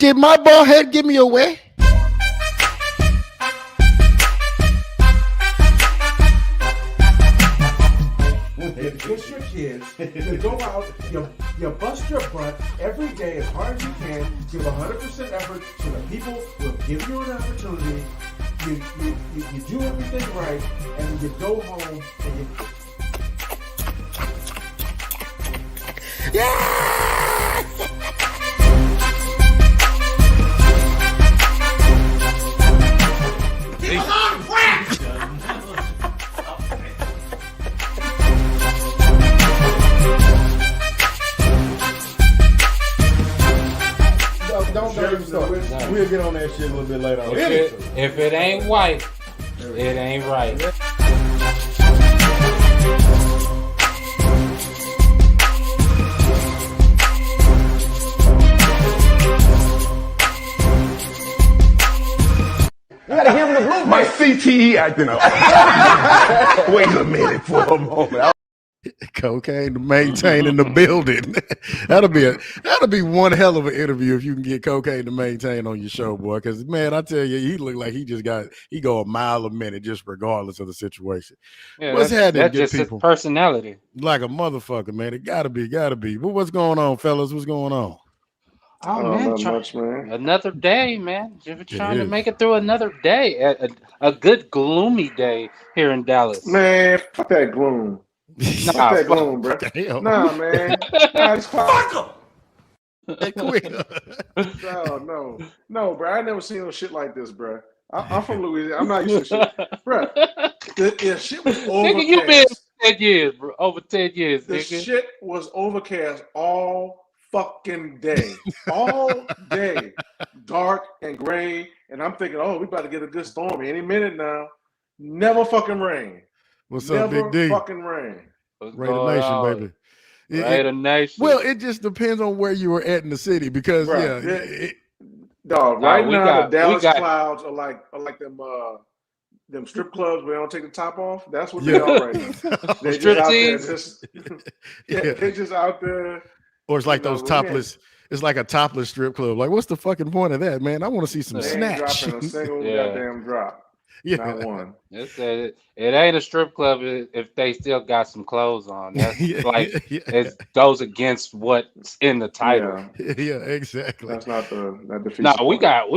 Did my bald head give me away? If it's your kids, you go out, you bust your butt every day as hard as you can, give 100% effort so that people will give you an opportunity. You do everything right, and then you go home and you. Yeah! Don't even start. We'll get on that shit a little bit later. If it ain't white, it ain't right. My CTE acting up. Wait a minute for a moment. Cocaine to maintain in the building. that'll be one hell of an interview if you can get cocaine to maintain on your show, boy. Because man, I tell you, he look like he go a mile a minute just regardless of the situation. Yeah, What's happening? That's just his personality. Like a motherfucker, man. It gotta be. But what's going on, fellas? What's going on? Oh man, not much, man. Another day, man. Just trying to make it through another day. A good gloomy day here in Dallas. Man, fuck that gloom. Fuck that gloom, bro. Damn. Nah, man. Nah, fuck him. No, bro. I never seen no shit like this, bro. I'm from Louisiana. I'm not used to shit, bro. The shit was overcast. Nigga, you been 10 years, bro. Over 10 years, the nigga. Shit was overcast all fucking day. All day. Dark and gray. And I'm thinking, oh, we about to get a good storm any minute now. Never fucking rain. What's up, Big D? Fucking rain. Raider Nation, baby. Raider Nation. Well, it just depends on where you were at in the city because Dog, right now the Dallas clouds are like them strip clubs where they don't take the top off. That's what they are right now. They're just out there. They're just out there. Or it's like those topless. It's like a topless strip club. Like, what's the fucking point of that, man? I want to see some snatch. Dropping a single goddamn drop. Yeah. Not one. It ain't a strip club if they still got some clothes on. That's it goes against what's in the title. Yeah, exactly. That's not the No, we got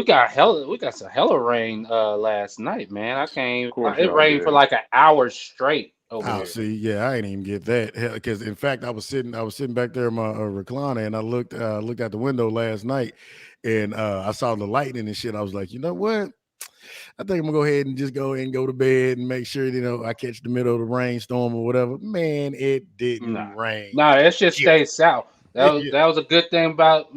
some hella rain last night, man. It rained for like an hour straight over here. See, yeah, I ain't even get that because in fact I was sitting back there in my recliner and I looked out the window last night and I saw the lightning and shit. I was like, you know what? I think I'm gonna go ahead and just go to bed and make sure I catch the middle of the rainstorm or whatever. Man, it didn't rain. No, it just stayed south. That was a good thing about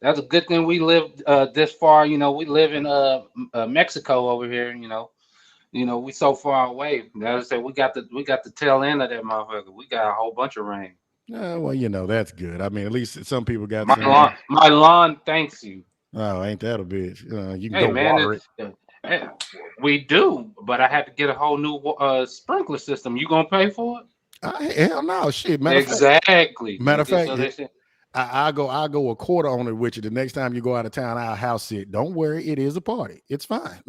that's a good thing we lived this far. We live in Mexico over here. We so far away. As I said, we got the tail end of that motherfucker. We got a whole bunch of rain. Well, that's good. I mean, at least some people got my lawn thanks you. Oh, ain't that a bitch? You can water it. We do, but I had to get a whole new sprinkler system. You gonna pay for it? Hell no, shit. Exactly. Matter of fact, I'll go a quarter on it with you. The next time you go out of town, I'll house it. Don't worry, it is a party. It's fine.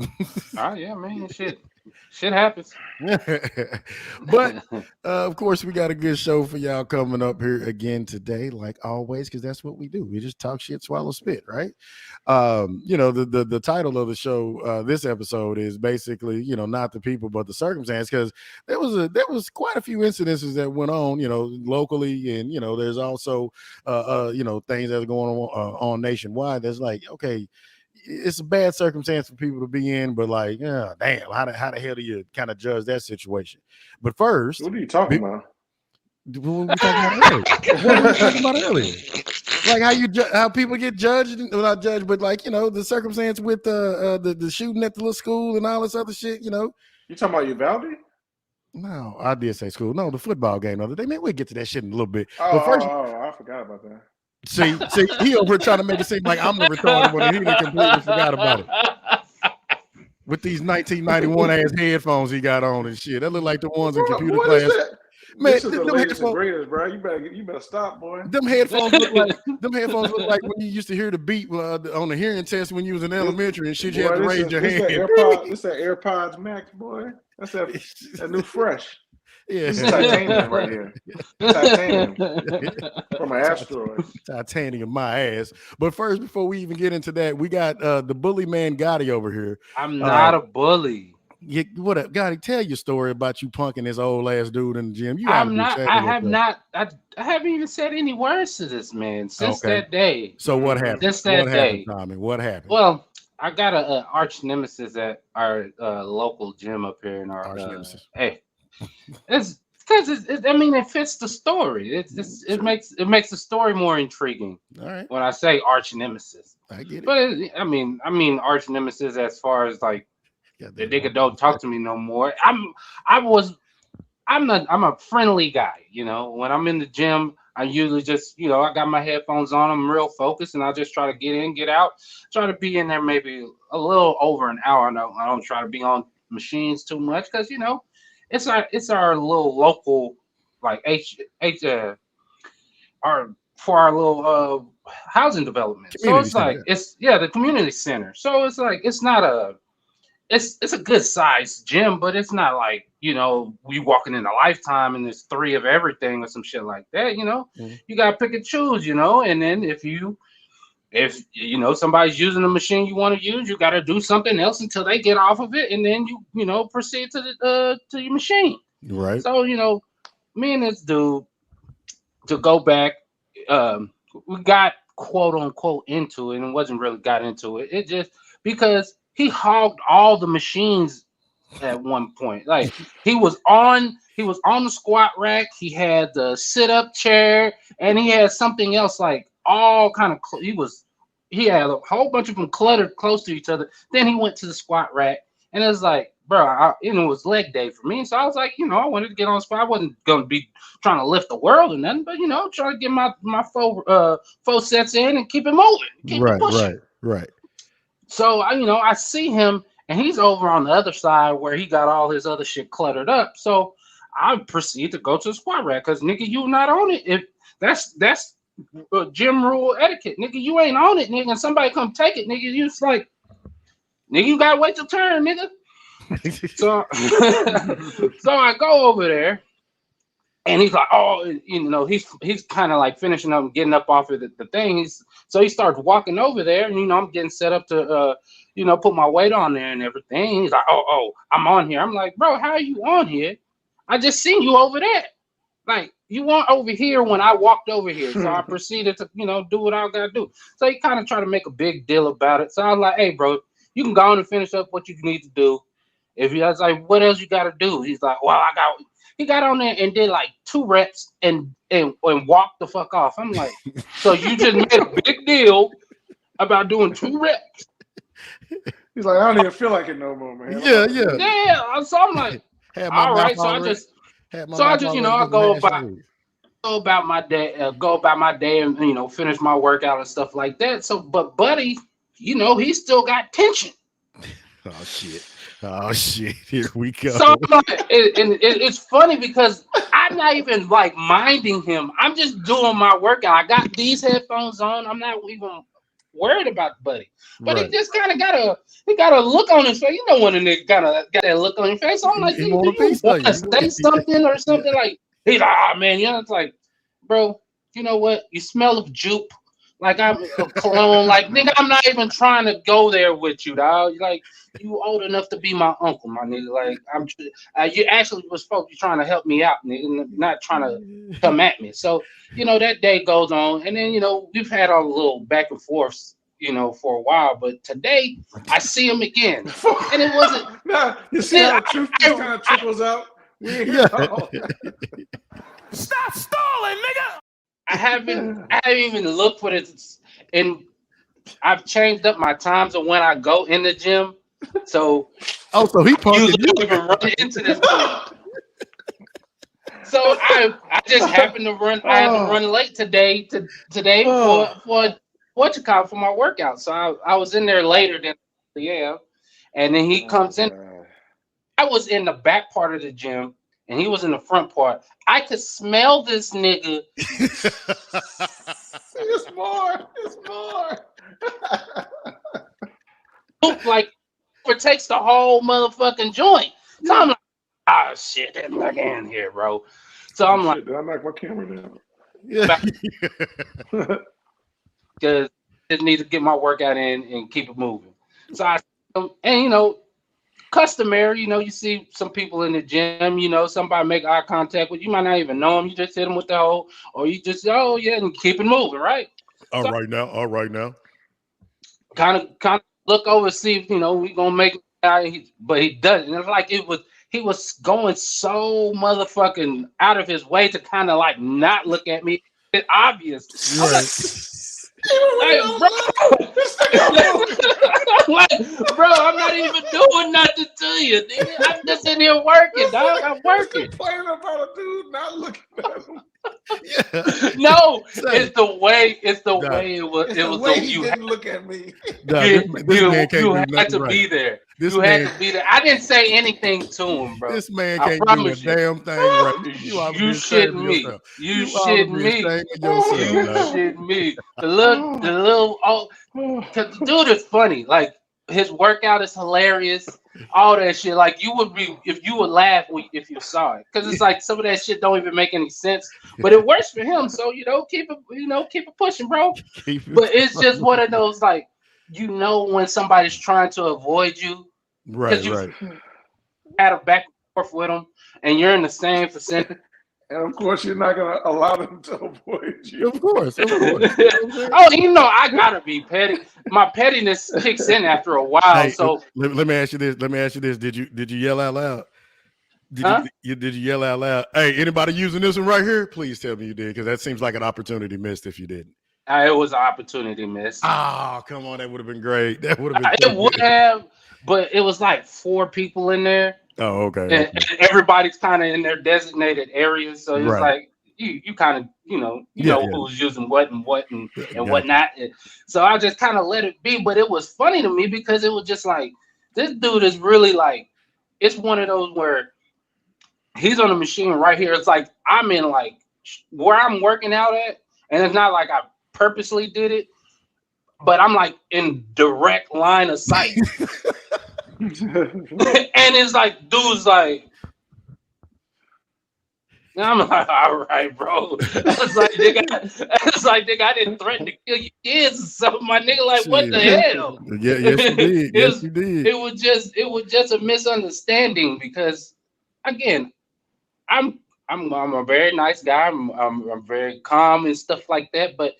Oh yeah, man. Shit happens. But of course, we got a good show for y'all coming up here again today, like always, because that's what we do. We just talk shit, swallow spit, right? The title of the show this episode is basically, not the people but the circumstance, because there was quite a few incidences that went on, locally, and there's also things that are going on nationwide. That's like, okay, it's a bad circumstance for people to be in, but like, damn, how the hell do you kind of judge that situation? But first, what are you talking about? What were we talking about earlier? Like how people get judged, not judged, but like the circumstance with the shooting at the little school and all this other shit. You talking about Uvalde? No, I did say school. No, the football game the other day. Man, we'll get to that shit in a little bit. But first, I forgot about that. See, he over here trying to make it seem like I'm the retarded one, and he completely forgot about it. With these 1991 ass headphones he got on and shit, that look like the ones in computer class. Man, this is the latest and greatest, bro. You better stop, boy. Them headphones look like when you used to hear the beat on the hearing test when you was in elementary and shit. You had to raise your hand. This that AirPods Max, boy. That's that new fresh. Yeah, this is titanium right here. Titanium from an asteroid. Titanium, my ass. But first, before we even get into that, we got the bully man Gotti over here. I'm not a bully. What up, Gotti? Tell your story about you punking this old ass dude in the gym. I'm not. I haven't even said any words to this man since that day. So what happened? Since that day, Tommy, what happened? Well, I got an arch nemesis at our local gym up here in our arch nemesis. Hey, it's because it fits the story. It makes the story more intriguing. All right. When I say arch nemesis, I get it. But I mean arch nemesis as far as like the nigga don't talk to me no more. I'm a friendly guy. You know, when I'm in the gym, I usually just, I got my headphones on. I'm real focused, and I just try to get in, get out. Try to be in there maybe a little over an hour. I don't try to be on machines too much because it's our little local like our little housing development. Community so it's like the community center. So it's like it's not a it's a good sized gym, but it's not like we walking in a Lifetime and there's 3 of everything or some shit like that. Mm-hmm. You gotta pick and choose. And then if somebody's using the machine you want to use, you got to do something else until they get off of it, and then you proceed to your machine. Right. So me and this dude, to go back, we got quote unquote into it, and wasn't really got into it. It just because he hogged all the machines at one point. Like he was on the squat rack. He had the sit up chair, and he had something else like. All kind of he had a whole bunch of them cluttered close to each other. Then he went to the squat rack, and it was like, bro, it was leg day for me. So I was like, I wanted to get on the spot. I wasn't gonna be trying to lift the world or nothing, but trying to get my four sets in and keep it moving, keep it pushing. Right. So I see him, and he's over on the other side where he got all his other shit cluttered up. So I proceed to go to the squat rack because nigga, you not on it. If that's gym rule etiquette, nigga. You ain't on it, nigga. And somebody come take it, nigga. You just like, nigga. You gotta wait till turn, nigga. So I go over there, and he's like, oh, he's kind of like finishing up and getting up off of the thing. So he starts walking over there, and I'm getting set up to put my weight on there and everything. He's like, oh, I'm on here. I'm like, bro, how are you on here? I just seen you over there. Like, you weren't over here when I walked over here. So I proceeded to, do what I gotta do. So he kind of tried to make a big deal about it. So I was like, hey, bro, you can go on and finish up what you need to do. I was like, what else you gotta do? He's like, well, he got on there and did like 2 reps and walked the fuck off. I'm like, so you just made a big deal about doing 2 reps. He's like, I don't even feel like it no more, man. Yeah. So I'm like, all right. So I just I go about my day, and finish my workout and stuff like that. So, but buddy, he still got tension. Oh shit! Here we go. So it's funny because I'm not even like minding him. I'm just doing my workout. I got these headphones on. I'm not even worried about buddy, but he just kind of got a look on his face. When a nigga kind of got that look on his face, so I'm like, do you want to say something or something? Like he's like, man, it's like, bro, you know what? You smell of jupe. Like I'm a cologne. Like nigga, I'm not even trying to go there with you, dog. Like you old enough to be my uncle, my nigga. Like you actually was supposed to be trying to help me out, nigga, not trying to come at me. So that day goes on, and then we've had our little back and forth, for a while. But today I see him again, and it wasn't. Nah, you see how the truth just kind of trickles out. Stop stalling, nigga. I haven't even looked for this, and I've changed up my times of when I go in the gym. So he usually even run into this point. So I just happened to run. I had to run late today for my workout. So I was in there later than and then he comes in. I was in the back part of the gym, and he was in the front part. I could smell this nigga. It's more. Like, it takes the whole motherfucking joint. So I'm like, oh shit, that nigga in here, bro. So I'm like, did I knock my camera down? Yeah. Because I just need to get my workout in and keep it moving. So and customary, you see some people in the gym, somebody make eye contact with you, might not even know them. You just hit them with the whole, or you just, oh yeah, and keep it moving, right? All right now. Kind of look over, see if, we gonna make it out, but he doesn't. It's like he was going so motherfucking out of his way to kind of like not look at me. It's obvious. Like, bro, I'm not even doing nothing to you, nigga. I'm just in here working, dog. I'm working. Complaining about a dude not looking at him. Yeah. No, it's the way it was. It was the way he didn't look at me. You had to be there. You had to be there. I didn't say anything to him, bro. This man can't do a damn thing right. You shitting me. You shitting me. You shitting me. The little cause the dude is funny. Like, his workout is hilarious. All that shit. Like, you would be, if you would laugh if you saw it. Cause it's like some of that shit don't even make any sense. But it works for him. So, keep it pushing, bro. But it's just one of those, like, when somebody's trying to avoid you. Right. Had a back and forth with them, and you're in the same vicinity. And of course, you're not gonna allow them to avoid you. Of course. Oh, I gotta be petty. My pettiness kicks in after a while. Hey, so let me ask you this. Did you yell out loud? Did you yell out loud? Hey, anybody using this one right here? Please tell me you did, because that seems like an opportunity missed if you didn't. It was an opportunity missed. Oh, come on, that would have been great. That would have been. It would have, but it was like 4 people in there. Oh, okay. And everybody's kind of in their designated areas, so it's like you kind of who's using what and whatnot. So I just kind of let it be. But it was funny to me because it was just like, this dude is really like, it's one of those where he's on the machine right here. It's like I'm in like where I'm working out at, and it's not like I purposely did it, but I'm like in direct line of sight. And it's like, dude's like, and I'm like, all right, bro. It's like, nigga, I didn't threaten to kill your kids or something. My nigga, like, what the hell? Yeah, yes, you did. Yes, you did. It was just a misunderstanding because, again, I'm a very nice guy. I'm very calm and stuff like that. But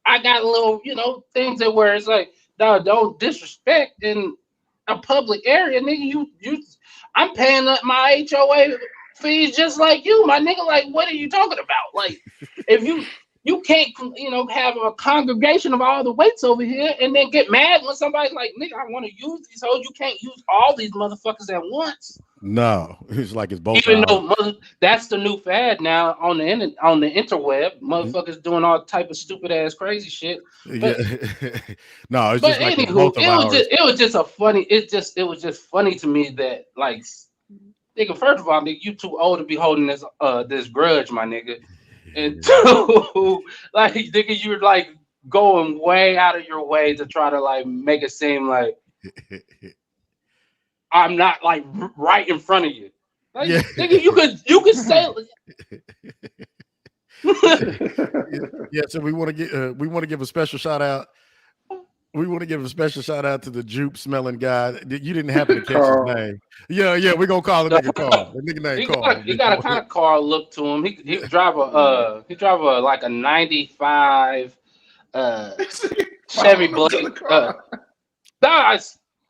I got little, things that where it's like, no, don't disrespect in a public area, nigga. I'm paying up my HOA fees just like you, my nigga. Like, what are you talking about? Like, if you can't, have a congregation of all the weights over here and then get mad when somebody's like, nigga, I want to use these hoes. You can't use all these motherfuckers at once. No, it's like it's both. Even though that's the new fad now on the interweb, motherfuckers doing all type of stupid ass crazy shit. But, no, it's just like anywho, it was just funny to me that, like, nigga, first of all, nigga, you too old to be holding this grudge, my nigga. And two, like, nigga, you're like going way out of your way to try to like make it seem like I'm not like right in front of you. Like, nigga, you could say. Yeah, so we want to give a special shout out. We want to give a special shout out to the jupe smelling guy. You didn't happen to catch his name. Yeah, we're gonna call the nigga Carl. The nigga named Carl. He got a kind of Carl look to him. He drive a like a 95 Chevy Blade.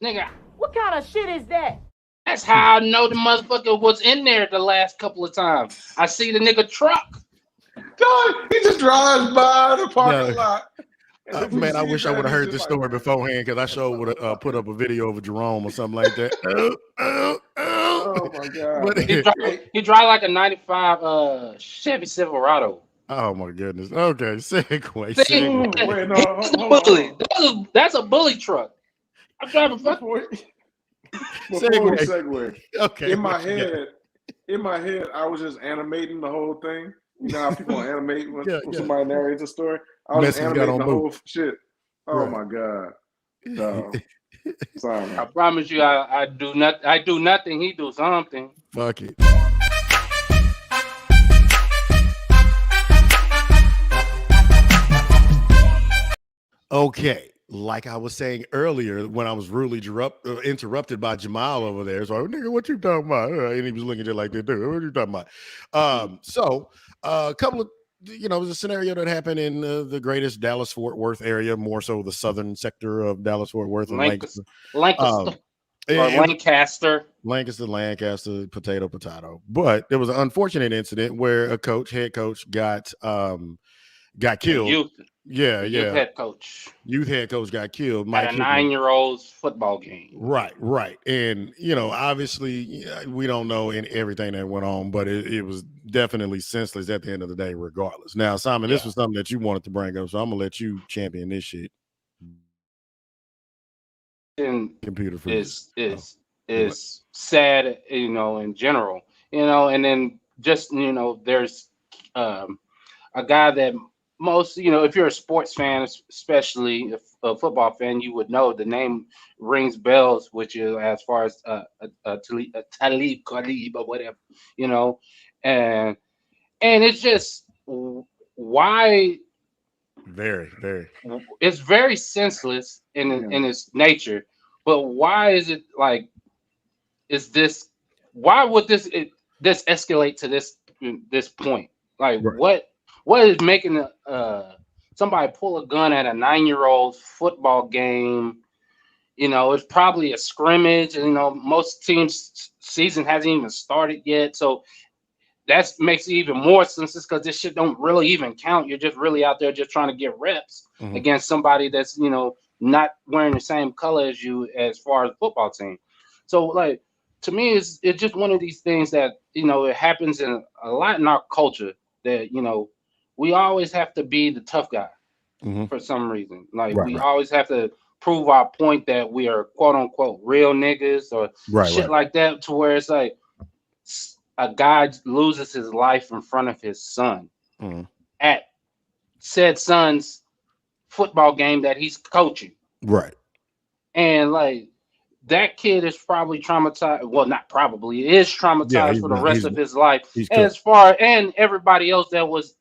Nigga. What kind of shit is that? That's how I know the motherfucker was in there the last couple of times. I see the nigga truck. God, he just drives by the parking lot. Man, I wish I would have heard this story beforehand, because I sure would have put up a video of a Jerome or something like that. Oh my God. But he drive like a 95 Chevy Silverado. Oh my goodness. Okay, segue. Wait, no, that's a bully truck. I'm driving before we segue. Okay. In my head, in my head, I was just animating the whole thing. You know how people animate when somebody narrates a story? I was animating the whole shit. Oh my God. No. Sorry. I promise you, I do nothing. He do something. Fuck it. Okay, like I was saying earlier when I was rudely interrupted by Jamal over there. So, nigga, what you talking about? And he was looking at it like that, dude. What you talking about? So a couple of, it was a scenario that happened in the greatest Dallas-Fort Worth area, more so the southern sector of Dallas-Fort Worth and Lancaster. Lancaster, potato. But there was an unfortunate incident where a head coach got killed. Youth head coach got killed at a 9-year-old's football game. Right. And obviously we don't know in everything that went on, but it was definitely senseless at the end of the day, regardless. Now, Simon, this was something that you wanted to bring up, so I'm gonna let you champion this shit. And computer is sad, in general, and then just there's a guy that most, if you're a sports fan, especially a football fan, you would know the name rings bells, which is as far as Talib Khalib or whatever, and it's just why very it's very senseless in its nature. But why is it like? Why would this escalate to this point? Like what is making somebody pull a gun at a 9-year-old football game? It's probably a scrimmage, and most teams' season hasn't even started yet, so that makes it even more senseless because this shit don't really even count. You're just really out there just trying to get reps against somebody that's not wearing the same color as you as far as football team. So like, to me, it's just one of these things that it happens in a lot in our culture that we always have to be the tough guy for some reason. Like we always have to prove our point that we are quote unquote real niggas or shit like that, to where it's like a guy loses his life in front of his son at said son's football game that he's coaching. Right. And like that kid is probably traumatized. Well, not probably, is traumatized for the rest of his life. As far and everybody else that was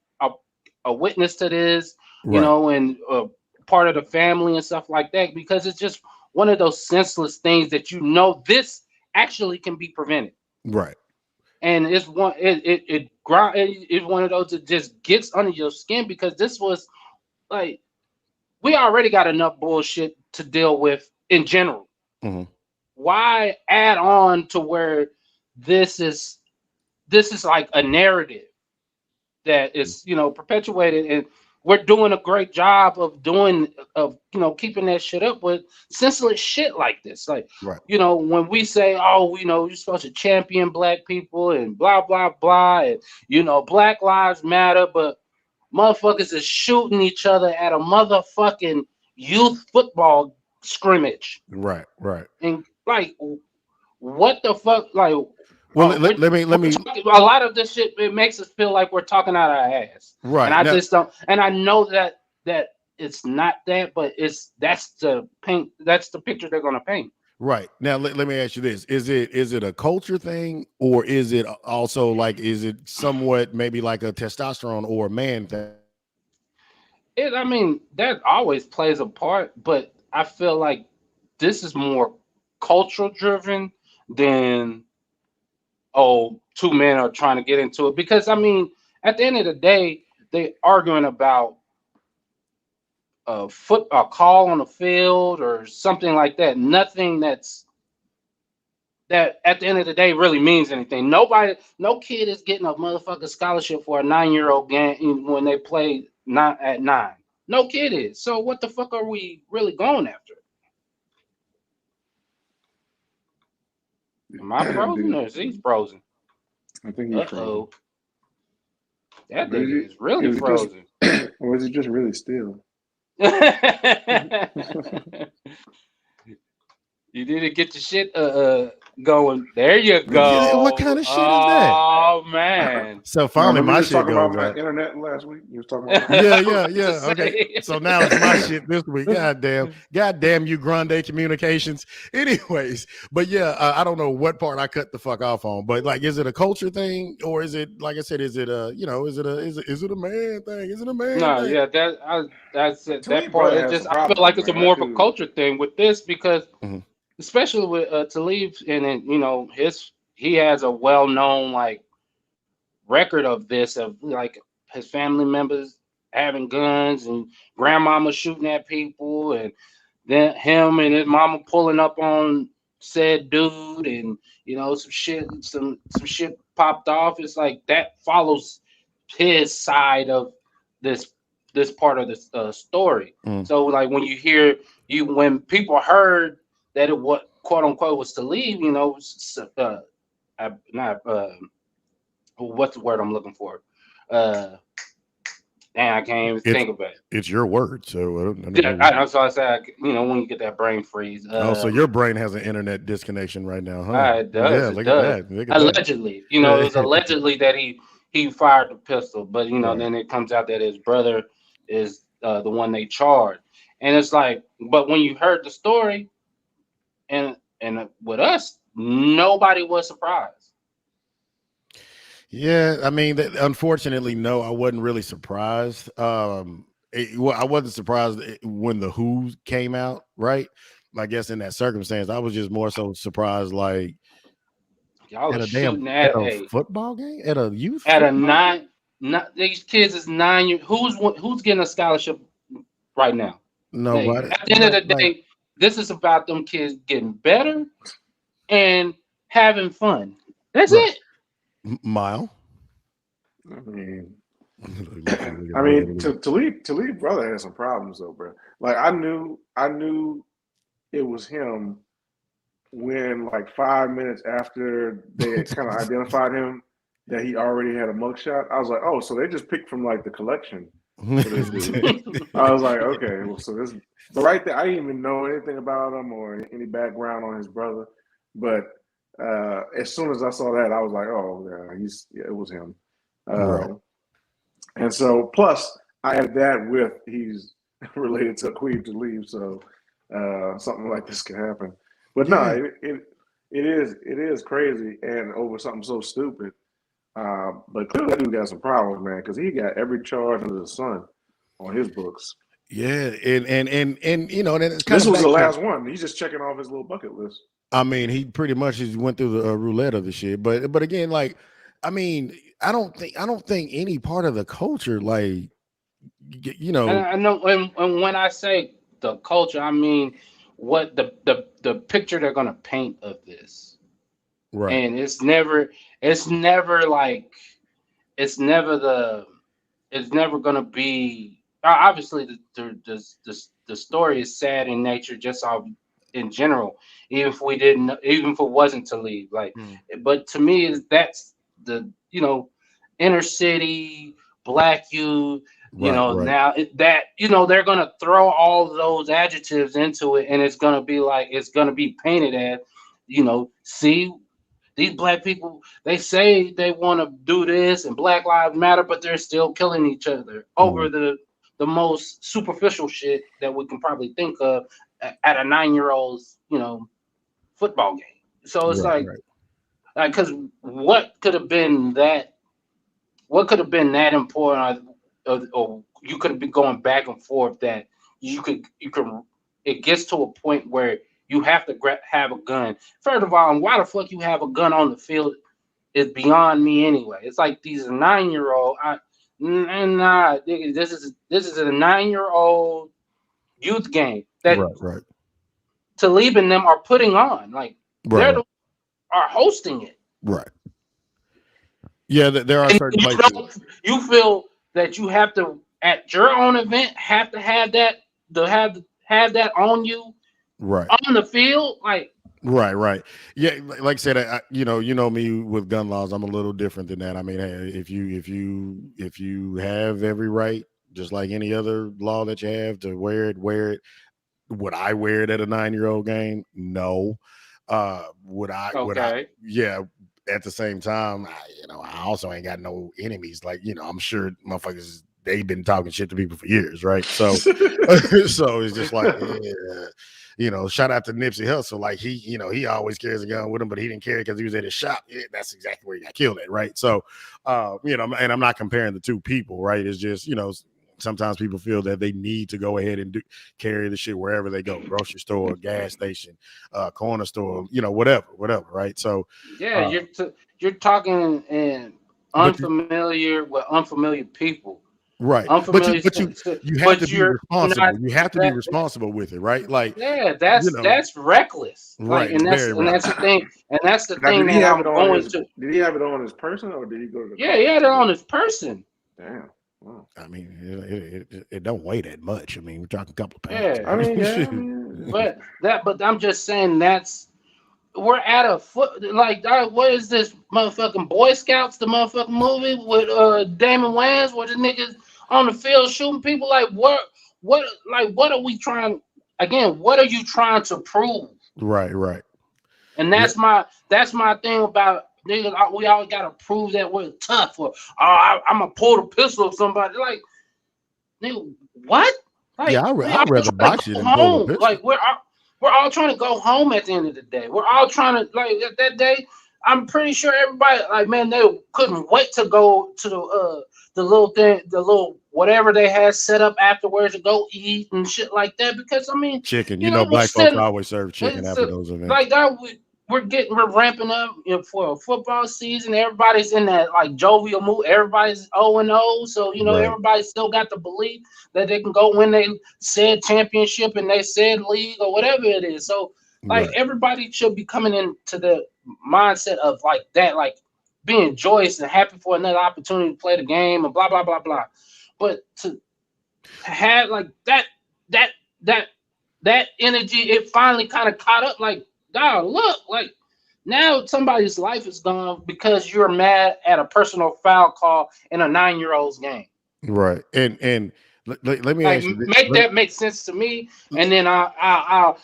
a witness to this, and part of the family and stuff like that, because it's just one of those senseless things that this actually can be prevented. Right. And it's one it's one of those that just gets under your skin, because this was like, we already got enough bullshit to deal with in general. Why add on to where this is like a narrative that is perpetuated, and we're doing a great job of keeping that shit up with senseless shit like this. Like, when we say, oh, you're supposed to champion black people and blah, blah, blah, and, Black Lives Matter, but motherfuckers is shooting each other at a motherfucking youth football scrimmage. Right. And like, what the fuck? Like, well, let me. A lot of this shit, it makes us feel like we're talking out our ass, right? And I just don't. And I know that it's not that, but that's the picture they're gonna paint. Right. Now, let me ask you this: is it a culture thing, or is it also like, is it somewhat maybe like a testosterone or a man thing? I mean, that always plays a part, but I feel like this is more cultural driven than, oh, two men are trying to get into it. Because I mean, at the end of the day, they arguing about a call on the field or something like that. Nothing that at the end of the day really means anything. No kid is getting a motherfucking scholarship for a 9-year-old game when they play at 9. No kid is. So what the fuck are we really going after? Am I frozen or is he frozen? I think he's frozen. That nigga is really frozen. Or is it just really still? You didn't get your shit going. There you go. What kind of shit is that? Oh man. So finally, my shit talking goes about my up. internet last week. You was talking about Yeah. Okay. So now it's my shit this week. God damn you, Grande Communications. Anyways, but yeah, I don't know what part I cut the fuck off on, but like, is it a culture thing, or is it, like I said, is it a, is it a man thing? Is it a man No, thing? yeah, that's it. That part. brother It has just some I feel problems, like it's a man. more That of a dude- culture thing with this because, Mhm. especially with Talib, and then he has a well known like record of this, of like his family members having guns and grandmama shooting at people, and then him and his mama pulling up on said dude, and some shit popped off. It's like that follows his side of this part of the story. Mm. So like when people heard that it what quote unquote was to leave, not what's the word I'm looking for? I can't even think about it. It's your word, so That's why I said, when you get that brain freeze. so your brain has an internet disconnection right now, huh? It does. Yeah, It does. Allegedly, it was allegedly that he fired the pistol, but Right. then it comes out that his brother is the one they charged, and it's like, but when you heard the story, and with us, nobody was surprised. Yeah, I mean, unfortunately, no, I wasn't really surprised. I wasn't surprised when the Who came out, right? I guess in that circumstance, I was just more so surprised, like Y'all at are a damn shooting at a football game, at a youth at a football nine. Not these kids is 9 years. Who's getting a scholarship right now? Nobody. At the end of the day, this is about them kids getting better and having fun. That's it. Mile. I mean, Talib brother had some problems though, bro. Like I knew it was him when like 5 minutes after they kind of identified him that he already had a mugshot. I was like, oh, so they just picked from like the collection for this dude. I was like, okay, well, so this, but right there, I didn't even know anything about him or any background on his brother. But as soon as I saw that, I was like, oh, yeah, it was him. Right. And so, plus, I had that with he's related to Queen to leave, so something like this can happen. But no, it is crazy and over something so stupid. But clearly, that dude got some problems, man, because he got every charge under the sun on his books. Yeah, and then it's kind this of was the last one. He's just checking off his little bucket list. I mean, he pretty much just went through the roulette of the shit. But again, like, I mean, I don't think any part of the culture, like, And I know, and when I say the culture, I mean what the picture they're gonna paint of this. Right. And it's never like it's never gonna be, obviously the story is sad in nature, just in general, even if it wasn't to leave, like, but to me that's the inner city black youth, right. now that they're gonna throw all those adjectives into it, and it's gonna be painted as, see, these black people, they say they want to do this and Black Lives Matter, but they're still killing each other over the most superficial shit that we can probably think of at a 9-year-old's, football game. So it's like, because what could have been that important, or you could have been going back and forth that you can, it gets to a point where you have to have a gun. First of all, why the fuck you have a gun on the field is beyond me anyway. It's like these 9-year-old. Nah, this is a 9-year-old youth game that Talib and them are putting on. Like are hosting it. Right. Yeah, there are certain places. You feel that you have to, at your own event, have to have that on you. Right. On the field, like. Right. Yeah, like I said, you know me with gun laws. I'm a little different than that. I mean, hey, if you have every right, just like any other law that you have to wear it. Would I wear it at a 9-year-old game? No. Yeah. At the same time, I also ain't got no enemies. Like, I'm sure motherfuckers, they've been talking shit to people for years, right? So, so it's just like, shout out to Nipsey Hussle. Like he always carries a gun with him, but he didn't carry it because he was at his shop. Yeah, that's exactly where he got killed at, right? So, and I'm not comparing the two people, right? It's just, sometimes people feel that they need to go ahead and carry the shit wherever they go, grocery store, gas station, corner store, whatever, right? So yeah, you're talking in unfamiliar with unfamiliar people, right? Unfamiliar, but you have to be responsible. You have to be responsible with it, right? Like, that's reckless, right? Like, and that's the thing, Did he that have I'm going to. Did he have it on his person, or did he go to the? Yeah, he had it on his person. Damn. Wow. I mean, it don't weigh that much. I mean, we're talking a couple of pounds. Yeah, I mean, but I'm just saying we're at a foot like what is this motherfucking Boy Scouts, the motherfucking movie with Damon Wayans, where the niggas on the field shooting people? Like what are we trying again? What are you trying to prove? Right. And that's my thing about niggas. We always gotta prove that we're tough, or I'm gonna pull the pistol of somebody. Like, nigga, what? Like, yeah, I'd rather box you than pull a pistol. Like, we're all trying to go home at the end of the day. We're all trying to, like, that day. I'm pretty sure everybody, like, man, they couldn't wait to go to the little thing, the little whatever they had set up afterwards to go eat and shit like that. Because I mean, chicken. Black folks always serve chicken after those events. Like that, we're ramping up for a football season. Everybody's in that like jovial mood. Everybody's 0-0, so everybody still got the belief that they can go win they said championship and they said league or whatever it is. So like everybody should be coming into the mindset of like that, like being joyous and happy for another opportunity to play the game and blah blah blah blah. But to have like that energy, it finally kind of caught up. Like, dog, look, like now somebody's life is gone because you're mad at a personal foul call in a 9-year-old's game. Right. And let me ask you this. That make sense to me, and then I'll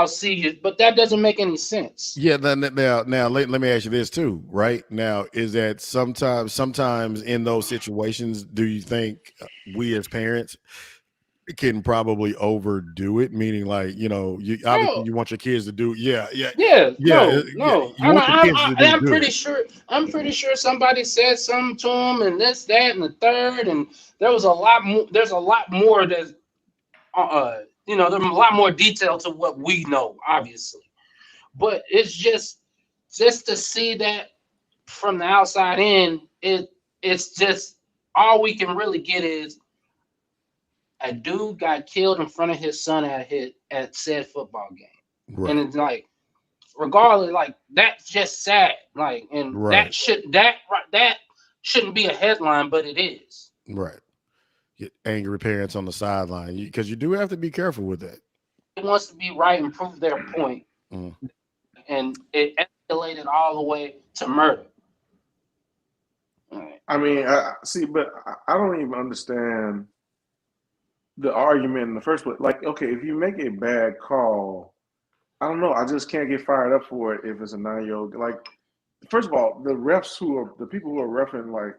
see you. But that doesn't make any sense. Yeah. Now let me ask you this too. Right now, is that sometimes in those situations, do you think we as parents can probably overdo it? Meaning, like, obviously you want your kids to do. No. I'm pretty sure somebody said something to them, and this, that, and the third, and there's a lot more that's there's a lot more detail to what we know, obviously. But it's just to see that from the outside in, it's just all we can really get is a dude got killed in front of his son at said football game. Right. And it's like, regardless, like, that's just sad. Like, and that shouldn't be a headline, but it is. Right. Get angry parents on the sideline, because you do have to be careful with that. It wants to be right and prove their point. And it escalated all the way to murder. Right. I mean, but I don't even understand the argument in the first place. Like, okay, if you make a bad call, I don't know, I just can't get fired up for it if it's a 9-year-old. Like, first of all, the people who are reffing like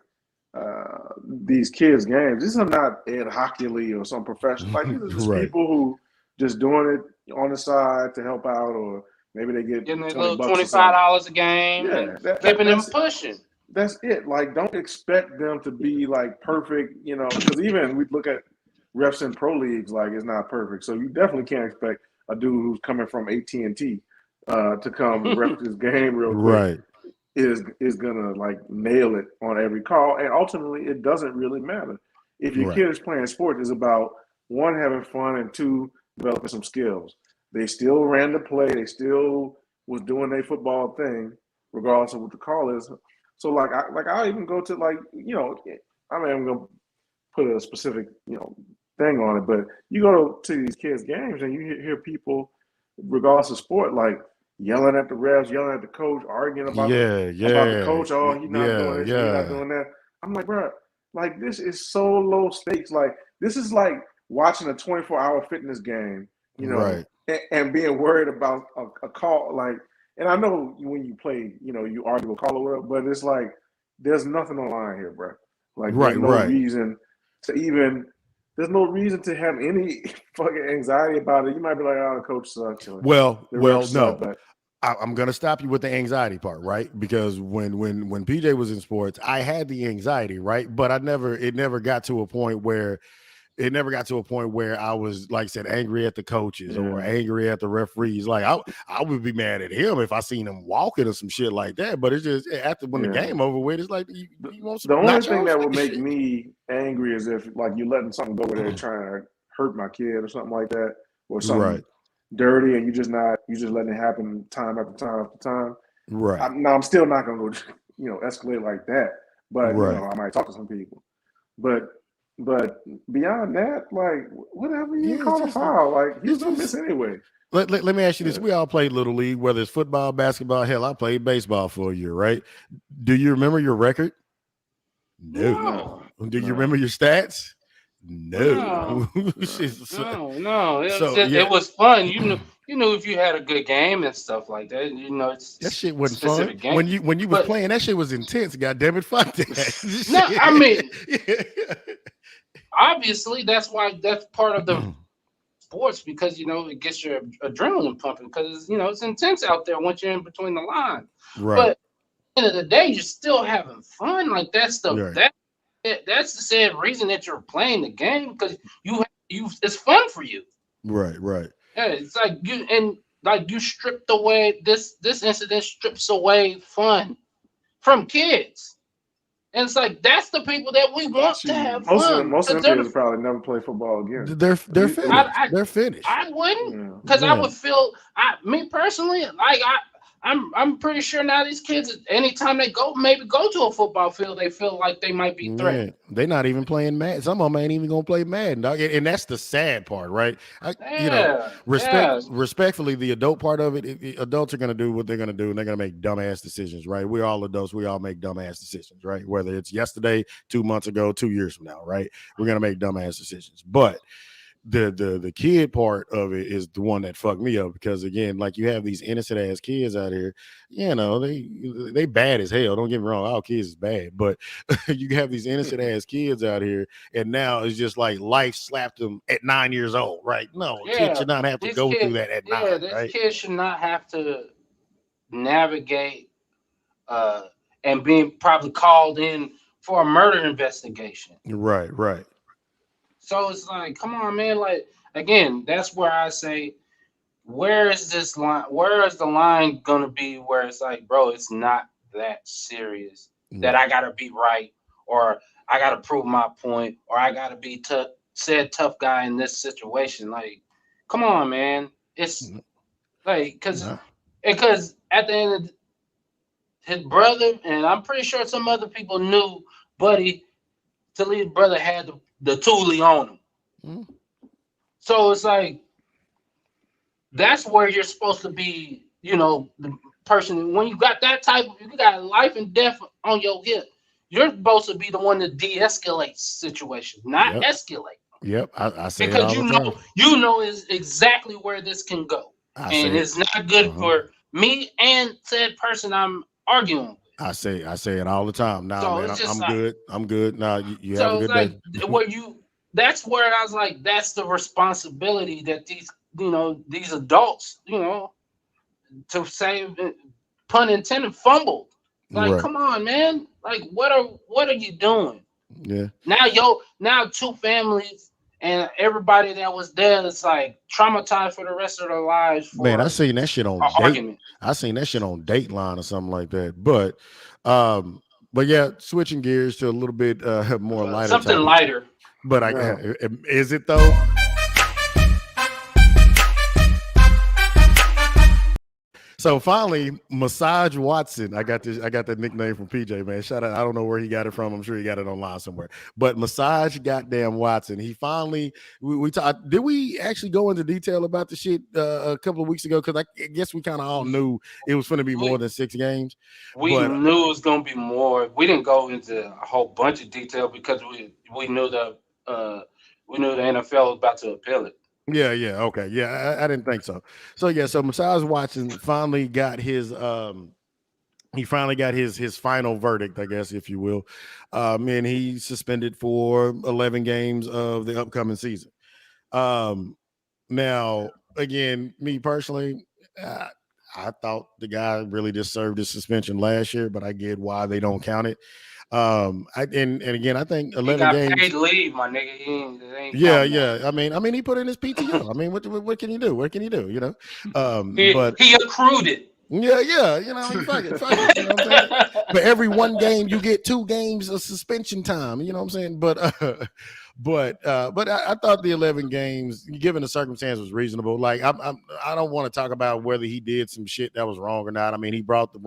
these kids' games, these are not Ed Hockley or some professional. Like, these are just people who just doing it on the side to help out, or maybe they get $25 a game. Yeah, keeping them pushing. That's it. Like, don't expect them to be like perfect, because even we look at refs in pro leagues, like, it's not perfect. So you definitely can't expect a dude who's coming from AT&T to come ref this game real quick. Right. Is gonna like nail it on every call, and ultimately it doesn't really matter. If your kid is playing sports, it's about one, having fun, and two, developing some skills. They still ran the play, they still was doing their football thing, regardless of what the call is. So like I'll even go to, like, I'm not even gonna put a specific thing on it, but you go to these kids' games and you hear people, regardless of sport, like yelling at the refs, yelling at the coach, arguing about the coach. Oh, he's not doing this, he's not doing that. I'm like, bro, like, this is so low stakes. Like, this is like watching a 24-hour fitness game you know, and being worried about a call like. And I know when you play, you know, you argue a call or whatever, but it's like there's nothing on the line here, bro. Like there's no reason to even. There's no reason to have any fucking anxiety about it. You might be like, "Oh, the coach sucks." Well, no. Suck, but I'm gonna stop you with the anxiety part, right? Because when PJ was in sports, I had the anxiety, right? But it never got to a point where I was, like I said, angry at the coaches or angry at the referees. Like I would be mad at him if I seen him walking or some shit like that. But it's just after when the game over with, it's like you want some. The only thing that would make me angry is if like you letting something go there trying to hurt my kid or something like that, or something dirty, and you just letting it happen time after time after time. Right. I'm still not gonna go, you know, escalate like that. But you know, I might talk to some people. But beyond that, like whatever you call a foul, like he's gonna miss anyway. Let me ask you this: we all played little league, whether it's football, basketball. Hell, I played baseball for a year, right? Do you remember your record? No. Do you remember your stats? No. No. It was fun. You knew if you had a good game and stuff like that. You know, it's that shit wasn't fun. Game. When you was playing, that shit was intense. God damn it, fuck that. No, I mean, obviously that's part of the sports, because you know it gets your adrenaline pumping, because you know it's intense out there once you're in between the lines. Right. But at the end of the day, you're still having fun. Like that's the said reason that you're playing the game, because you it's fun for you. Right. Yeah, it's like you stripped away this incident strips away fun from kids. And it's like that's the people that we want to have fun. Most of them kids probably never play football again. They're finished. They're finished. I wouldn't, because I would feel. Me personally, like I'm pretty sure now these kids, anytime they go to a football field, they feel like they might be threatened. They're not even playing Madden. Some of them ain't even gonna play Madden, dog. And that's the sad part, right? Respectfully, the adult part of it, adults are gonna do what they're gonna do, and they're gonna make dumbass decisions, right? We're all adults. We all make dumbass decisions, right? Whether it's yesterday, 2 months ago, 2 years from now, right? We're gonna make dumbass decisions, but the kid part of it is the one that fucked me up, because again, like you have these innocent ass kids out here, you know, they bad as hell. Don't get me wrong, all kids is bad, but you have these innocent ass kids out here, and now it's just like life slapped them at 9 years old, right? No, kids should not have to go through that at 9. This kid should not have to navigate and being probably called in for a murder investigation. Right. So it's like, come on, man. Like, again, that's where I say, where is this line? Where is the line going to be where it's like, bro, it's not that serious that I got to be right, or I got to prove my point, or I got to be tough guy in this situation. Like, come on, man. It's like, because at the end of his brother, and I'm pretty sure some other people knew Buddy Talib's brother had the Thule on him. So it's like, that's where you're supposed to be, you know, the person. When you got that you got life and death on your hip, you're supposed to be the one to de-escalate situations, not escalate. Yep, I say because it all the time. You know is exactly where this can go, and it's not good for me and said person I'm arguing with. I say it all the time. Nah, so man, I'm good. Nah, you have a good day. That's where I was like, that's the responsibility that these adults, to say, pun intended, fumbled. Like, come on, man. Like, what are you doing? Yeah. Now 2 families and everybody that was there is like traumatized for the rest of their lives. Man, I seen that shit on Date. I seen that shit on Dateline or something like that. But yeah, switching gears to a little bit more lighter. Something lighter. But is it though? So finally, Massage Watson. I got that nickname from PJ, man. Shout out. I don't know where he got it from. I'm sure he got it online somewhere. But Massage goddamn Watson. He finally we talked. Did we actually go into detail about the shit a couple of weeks ago? Because I guess we kind of all knew it was going to be more than 6 games. We knew it was going to be more. We didn't go into a whole bunch of detail because we knew the NFL was about to appeal it. Yeah, okay. Yeah, I didn't think so. So yeah, so Massage Watson finally got his he finally got his final verdict, I guess, if you will. And he's suspended for 11 games of the upcoming season. Now, again, me personally, uh, I thought the guy really just served his suspension last year, but I get why they don't count it. And again, I think He 11 got games. paid leave, my nigga. It ain't Yeah, counting that. I mean, he put in his PTO. I mean, what can you do? What can you do? You know, but He accrued it. yeah, you know, fuck it, you know what I'm saying? For every one game, you get 2 games of suspension time. You know what I'm saying? But I thought the 11 games, given the circumstance, was reasonable. Like I don't want to talk about whether he did some shit that was wrong or not. I mean, he brought the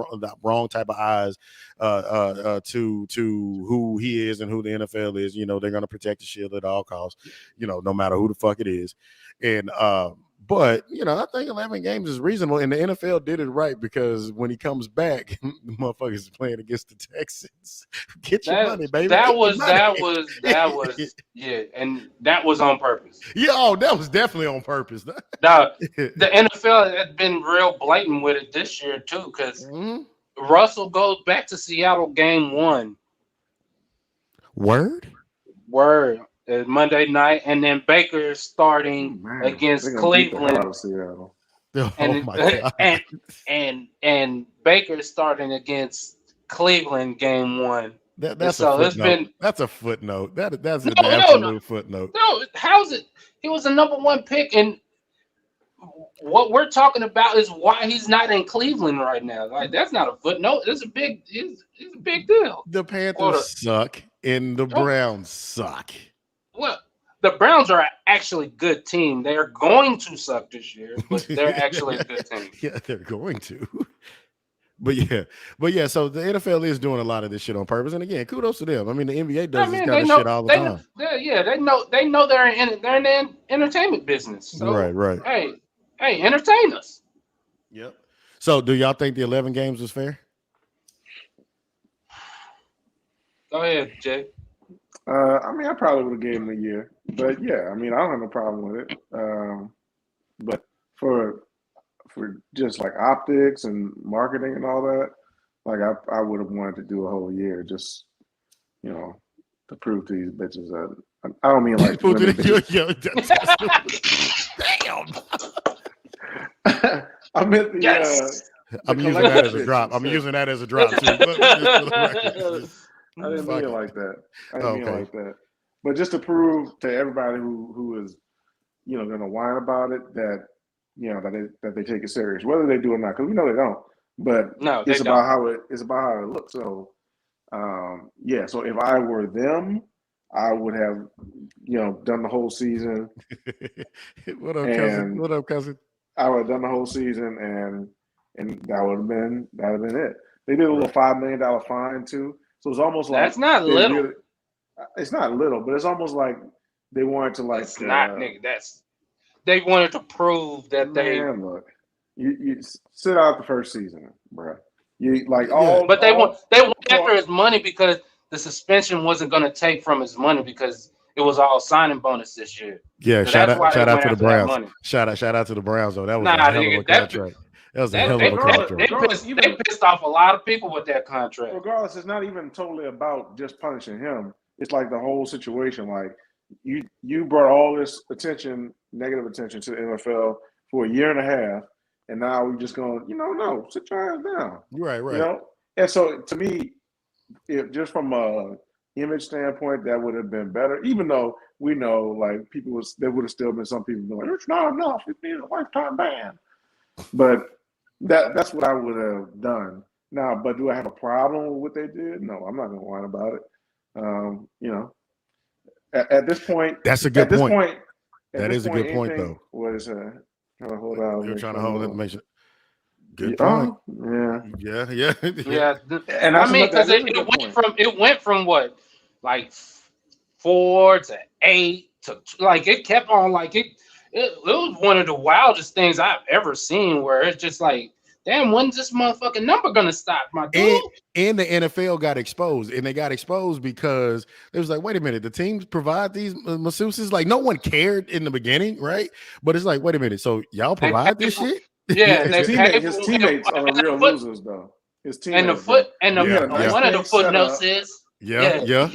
wrong type of eyes to who he is and who the NFL is. You know, they're gonna protect the shield at all costs. You know, no matter who the fuck it is, and but you know, I think 11 games is reasonable, and the NFL did it right because when he comes back, the motherfuckers is playing against the Texans. Get your money, baby. That was yeah, and that was on purpose. Yeah, that was definitely on purpose. Now, the NFL has been real blatant with it this year too, because Russell goes back to Seattle game 1. Word. Monday night, and then Baker starting against Cleveland. Oh and, my God. And Baker starting against Cleveland game 1. That's a footnote. That's a footnote. That's an absolute footnote. No, how's it? He was the number 1 pick, and what we're talking about is why he's not in Cleveland right now. Like, that's not a footnote. It's a big deal. The Panthers suck, and the Browns suck. Well, the Browns are actually a good team. They are going to suck this year, but they're actually a good team. Yeah, they're going to. But yeah, so the NFL is doing a lot of this shit on purpose. And again, kudos to them. I mean, the NBA does this kind of shit all the time. They know they're in the entertainment business. So, right. Hey, entertain us. Yep. So do y'all think the 11 games was fair? Go ahead, Jay. I mean, I probably would have gave him a year, but yeah, I mean, I don't have no problem with it. But for just like optics and marketing and all that, like I would have wanted to do a whole year, just to prove to these bitches that I don't mean like damn. I meant the yes. I'm using that as a drop. I'm using that as a drop too. I didn't mean it like that. But just to prove to everybody who is, going to whine about it that, that they take it serious, whether they do or not, because we know they don't. But it's about how it looks. So, So if I were them, I would have, done the whole season. What up, cousin? What up, cousin? I would have done the whole season, and that would have been it. They did a little $5 million fine too. So it's almost like that's not little. It's not little, but it's almost like they wanted to like. It's not, nigga. They wanted to prove that look, you sit out the first season, bro. But they want after his money because the suspension wasn't going to take from his money because it was all signing bonus this year. Yeah, so shout out to the Browns. Shout out to the Browns though. That was a hell of a contract. That was a hell of a contract. They pissed off a lot of people with that contract. Regardless, it's not even totally about just punishing him. It's like the whole situation. Like you brought all this negative attention to the NFL for a year and a half, and now we're just going, no, sit your ass down. Right. And so to me, just from a image standpoint, that would have been better. Even though we know, like there would have still been some people going, it's not enough. It needs a lifetime ban. But that's what I would have done. Now, but do I have a problem with what they did? No, I'm not going to whine about it. At this point, that's a good point. That is a good point, though. What is that? Hold on. You're trying to hold information. Good point. Yeah. And I mean, because it went from what, like 4 to 8 to like it kept on like it was one of the wildest things I've ever seen where it's just like damn, when's this motherfucking number gonna stop, my dude? And the NFL got exposed, and they got exposed because it was like, wait a minute, the teams provide these masseuses. Like, no one cared in the beginning, right? But it's like, wait a minute, so y'all provide this shit? Yeah, his teammates are the real losers, though. His teammates. One of the footnotes is Yep.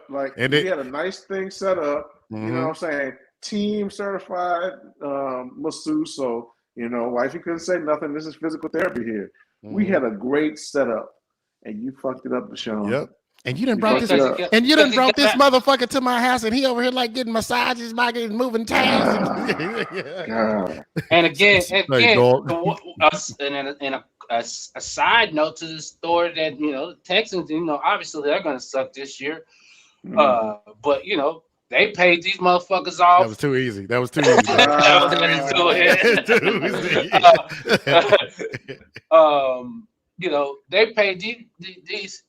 Like, and we had a nice thing set up. Mm-hmm. You know what I'm saying? Team certified masseuse. So, wifey couldn't say nothing. This is physical therapy here. Mm-hmm. We had a great setup, and you fucked it up, Deshaun. Yep. And you done brought this motherfucker to my house, and he over here like getting massages, getting moving towels. And again, a side note to the story that the Texans, obviously they're gonna suck this year. But they paid these motherfuckers off. That was too easy. They paid these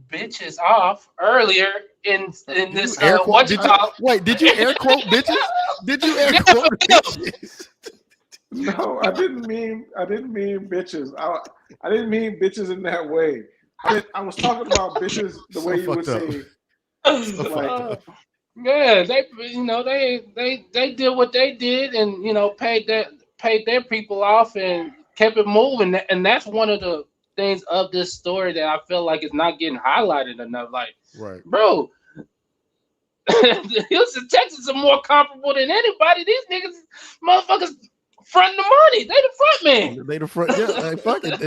bitches off earlier in this. Wait, did you air quote bitches? Did you air quote bitches? No, I didn't mean bitches. I didn't mean bitches in that way. I was talking about bitches the way you would say. Yeah, they did what they did, and paid their people off and kept it moving. And that's one of the things of this story that I feel like is not getting highlighted enough. Like, right, bro, the Houston Texans are more comparable than anybody. These niggas, motherfuckers, fronting the money. They the front man. They the front. Yeah, fuck it.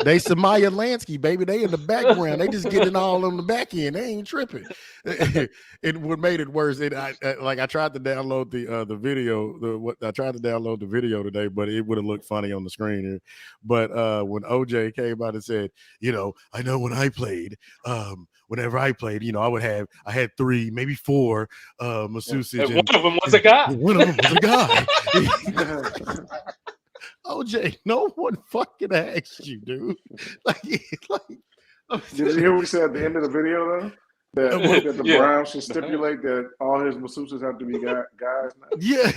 They Samaya Lansky, baby. They in the background. They just getting all on the back end. They ain't tripping. And what made it worse, I tried to download the video. I tried to download the video today, but it would have looked funny on the screen here. But when OJ came out and said, I know when I played, whenever I played, I had 3, maybe 4 masseuses. And one of them was a guy. OJ, no one fucking asked you, dude. Did you hear what he said at the end of the video, though? That the Browns should stipulate that all his masseuses have to be guys now? Yeah.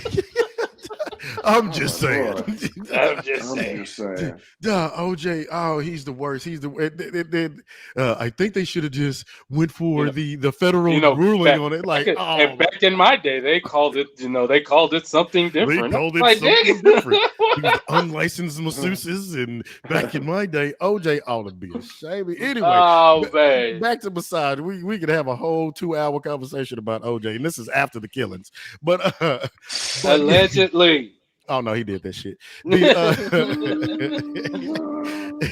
I'm just saying. OJ, he's the worst. I think they should have just went for the federal ruling on it. Like, and back in my day, they called it, something different. They called it something different. Unlicensed masseuses, and back in my day, OJ ought to be ashamed. Anyway, back to massage. We could have a whole 2-hour conversation about OJ, and this is after the killings. But allegedly. Oh no, he did that shit.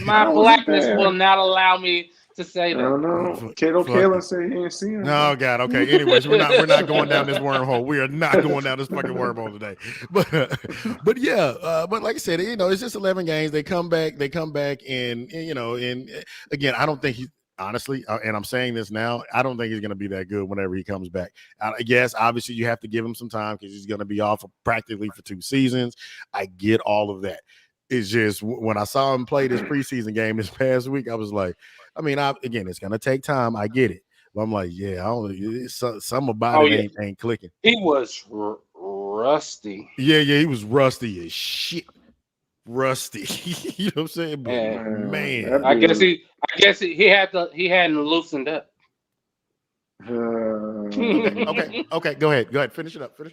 My blackness will not allow me to say that. No. Kato Kalen said he ain't seen him. Oh God. Okay. Anyways, we're not going down this wormhole. We are not going down this fucking wormhole today. But yeah. But like I said, it's just 11 games. They come back, and again, I don't think he's. Honestly, and I'm saying this now, I don't think he's going to be that good whenever he comes back. Yes, obviously you have to give him some time because he's going to be off practically for 2 seasons. I get all of that. It's just when I saw him play this preseason game this past week, I was like, again, it's going to take time. I get it. But I'm like, something about it ain't clicking. He was rusty. Yeah, he was rusty as shit. Rusty. You know what I'm saying? But, man. I guess he hadn't loosened up. Okay. Go ahead. Finish it up. No.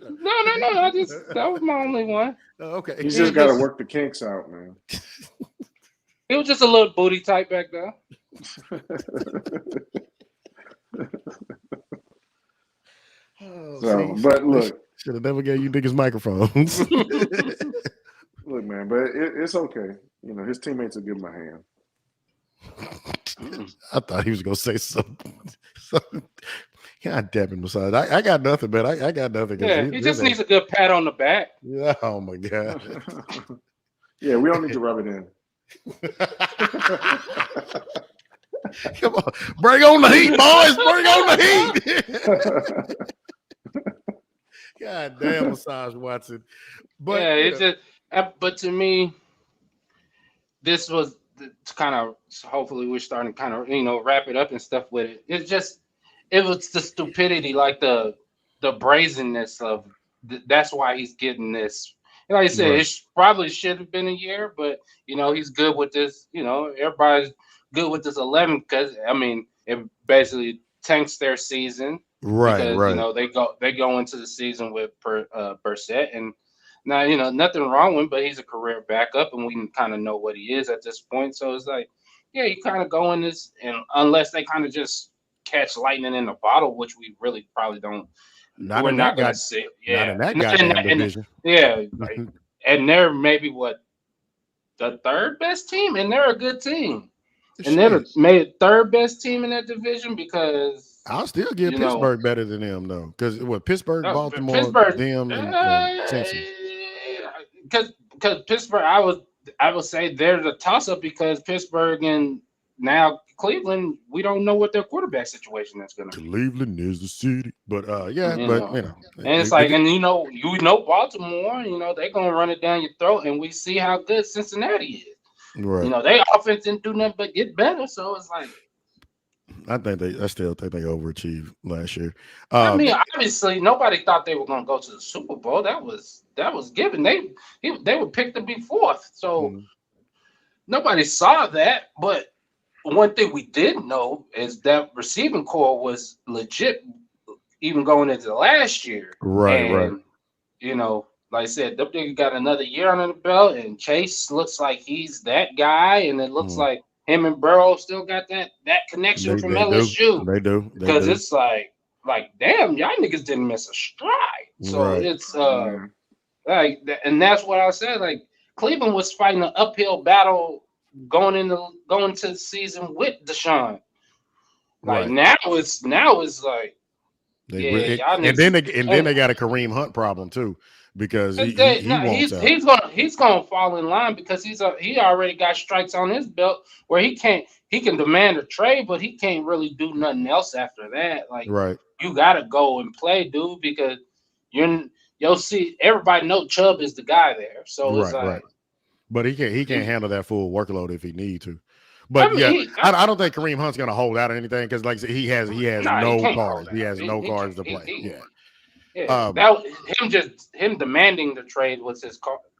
That was my only one. Okay. You just got to work the kinks out, man. It was just a little booty tight back there. But look, should have never gave you niggas microphones. Look, man, but it's okay. His teammates will give him a hand. I thought he was gonna say something. God damn it, Massage. I got nothing, man. I got nothing. Yeah, he just needs a good pat on the back. Yeah. Oh my God. Yeah, we don't need to rub it in. Come on, bring on the heat, boys. Bring on the heat. God damn, Massage Watson. But yeah, it's just. But to me, this was kind of. Hopefully, we're starting to kind of wrap it up and stuff with it. It was the stupidity, like the brazenness of. That's why he's getting this, Like I said, Right. it probably should have been a year, but he's good with this. Everybody's good with this 11 because I mean it basically tanks their season Right. because Right. they go into the season with Brissett, and now nothing wrong with him, but he's a career backup, and we kind of know what he is at this point. So it's like, yeah, you kind of go in this, and unless they kind of just catch lightning in a bottle, which we really probably don't. Not We're in not that gonna god. see. Not Yeah, in that Not in goddamn that- and- division. yeah, like, and they're maybe the third best team, and they're a good team, and they're the third best team in that division because I'll still give Pittsburgh better than them though, because Pittsburgh, Baltimore, Pittsburgh, them, and Cincy. Because Pittsburgh, I would say they're the toss up because Pittsburgh and now Cleveland, we don't know what their quarterback situation is going to be. Cleveland is the city, but and it's like, and Baltimore, they're gonna run it down your throat, and we see how good Cincinnati is. Right. They offense didn't do nothing but get better, so it's like. I still think they overachieved last year. I mean, obviously, nobody thought they were going to go to the Super Bowl. That was given. They were picked to be fourth, so nobody saw that. But one thing we did know is that receiving core was legit, even going into last year. Right. Like I said, they got another year under the belt, and Chase looks like he's that guy, and it looks like him and Burrow still got that connection from LSU. They do. Because it's like, damn, y'all niggas didn't miss a stride. So it's like, and that's what I said. Like, Cleveland was fighting an uphill battle going into the season with Deshaun. Like now it's like, and then they got a Kareem Hunt problem too. Because he's gonna fall in line because he already got strikes on his belt where he can demand a trade, but he can't really do nothing else after that. Like you gotta go and play, dude, because you'll see everybody know Chubb is the guy there. So it's like, but he can't handle that full workload if he need to. But I don't think Kareem Hunt's gonna hold out or anything because like he has no cards. He has no cards to play. Him demanding the trade was the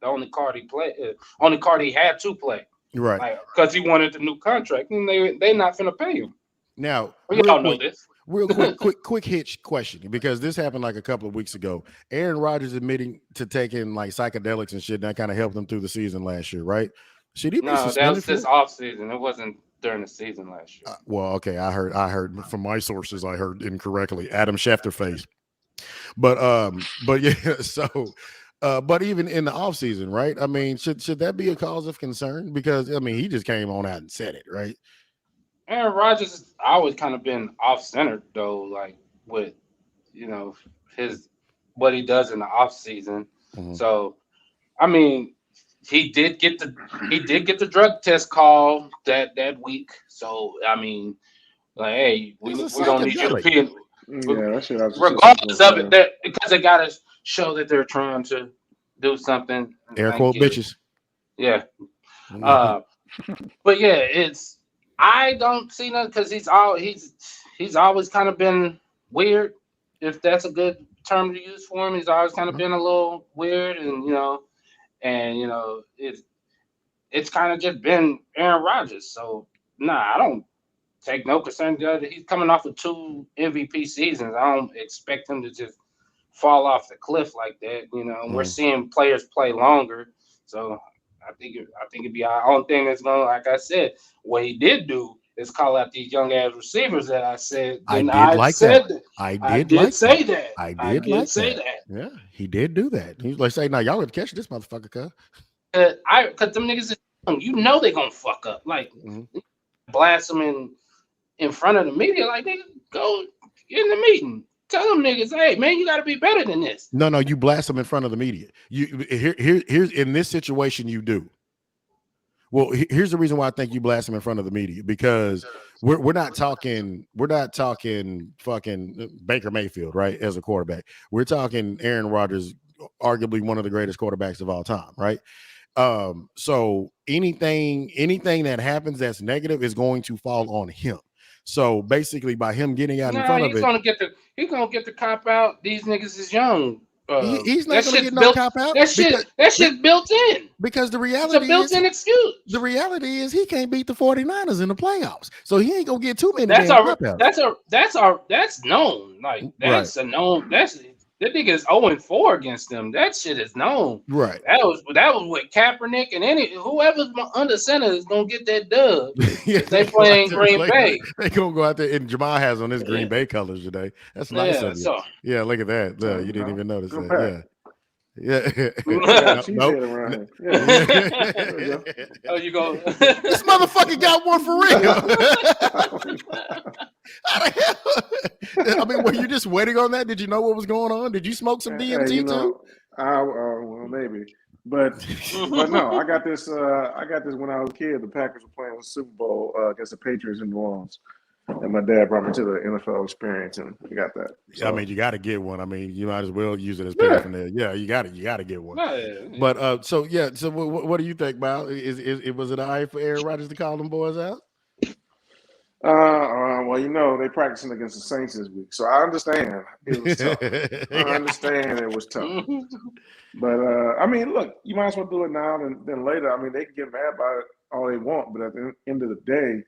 only card he played, only card he had to play, because he wanted the new contract, and they not finna pay him. Now, we all know this. Real quick hitch question, because this happened like a couple of weeks ago. Aaron Rodgers admitting to taking like psychedelics and shit, and that kind of helped him through the season last year, right? Should he be suspended? That was this off season. It wasn't during the season last year. Well, okay, I heard from my sources, I heard incorrectly. Adam Schefter face. But yeah, so but even in the offseason, right? I mean, should that be a cause of concern? Because I mean, he just came on out and said it, right? Aaron Rodgers has always kind of been off-centered though, like with what he does in the offseason. So I mean, he did get the drug test call that week. So I mean, like, hey, we don't need you to pee. Regardless of it, because they gotta show that they're trying to do something. Air quote bitches. Yeah. But yeah, I don't see nothing because he's always kind of been weird, if that's a good term to use for him. He's always kind of been a little weird, and it's kind of just been Aaron Rodgers. So I don't take no concern. He's coming off of 2 MVP seasons. I don't expect him to just fall off the cliff like that. We're seeing players play longer, so I think it'd be our own thing that's going. Like I said, what he did do is call out these young ass receivers that I said. I did say that. Yeah, he did do that. He was like, "Say now, y'all gotta catch this motherfucker, cuz." Because them niggas, they gonna fuck up. Like blast them in front of the media, like they go in the meeting. Tell them niggas, hey man, you got to be better than this. No, you blast them in front of the media. Here's in this situation you do. Well, here's the reason why I think you blast them in front of the media, because we're not talking fucking Baker Mayfield, right, as a quarterback. We're talking Aaron Rodgers, arguably one of the greatest quarterbacks of all time, right? So anything that happens that's negative is going to fall on him. So basically, by him getting out in front of it, he's gonna get the cop out. These niggas is young. He's not going to get no cop out. That shit's built in. Because the reality is a built-in excuse. The reality is he can't beat the 49ers in the playoffs, so he ain't gonna get too many. That's known. Like that's a known. That nigga is 0-4 against them. That shit is known. Right. That was with Kaepernick and whoever's under center is gonna get that dub. They playing Green Bay. They gonna go out there, and Jamal has on his Green Bay colors today. That's nice of you. Yeah, look at that. You didn't even notice that. Yeah. Oh, you go. This motherfucker got one for real. How the hell? I mean, were you just waiting on that? Did you know what was going on? Did you smoke some DMT too? Well, maybe, but no. I got this. I got this when I was a kid. The Packers were playing the Super Bowl against the Patriots in New Orleans. And my dad brought me to the NFL experience, and we got that. So, I mean, you got to get one. I mean, you might as well use it as paraphernalia. Yeah, you got to get one. But so what do you think about? Was it all right for Aaron Rodgers to call them boys out? Well, they practicing against the Saints this week, so I understand it was tough. I understand it was tough. But I mean, look, you might as well do it now than later. I mean, they can get mad about it all they want, but at the end of the day,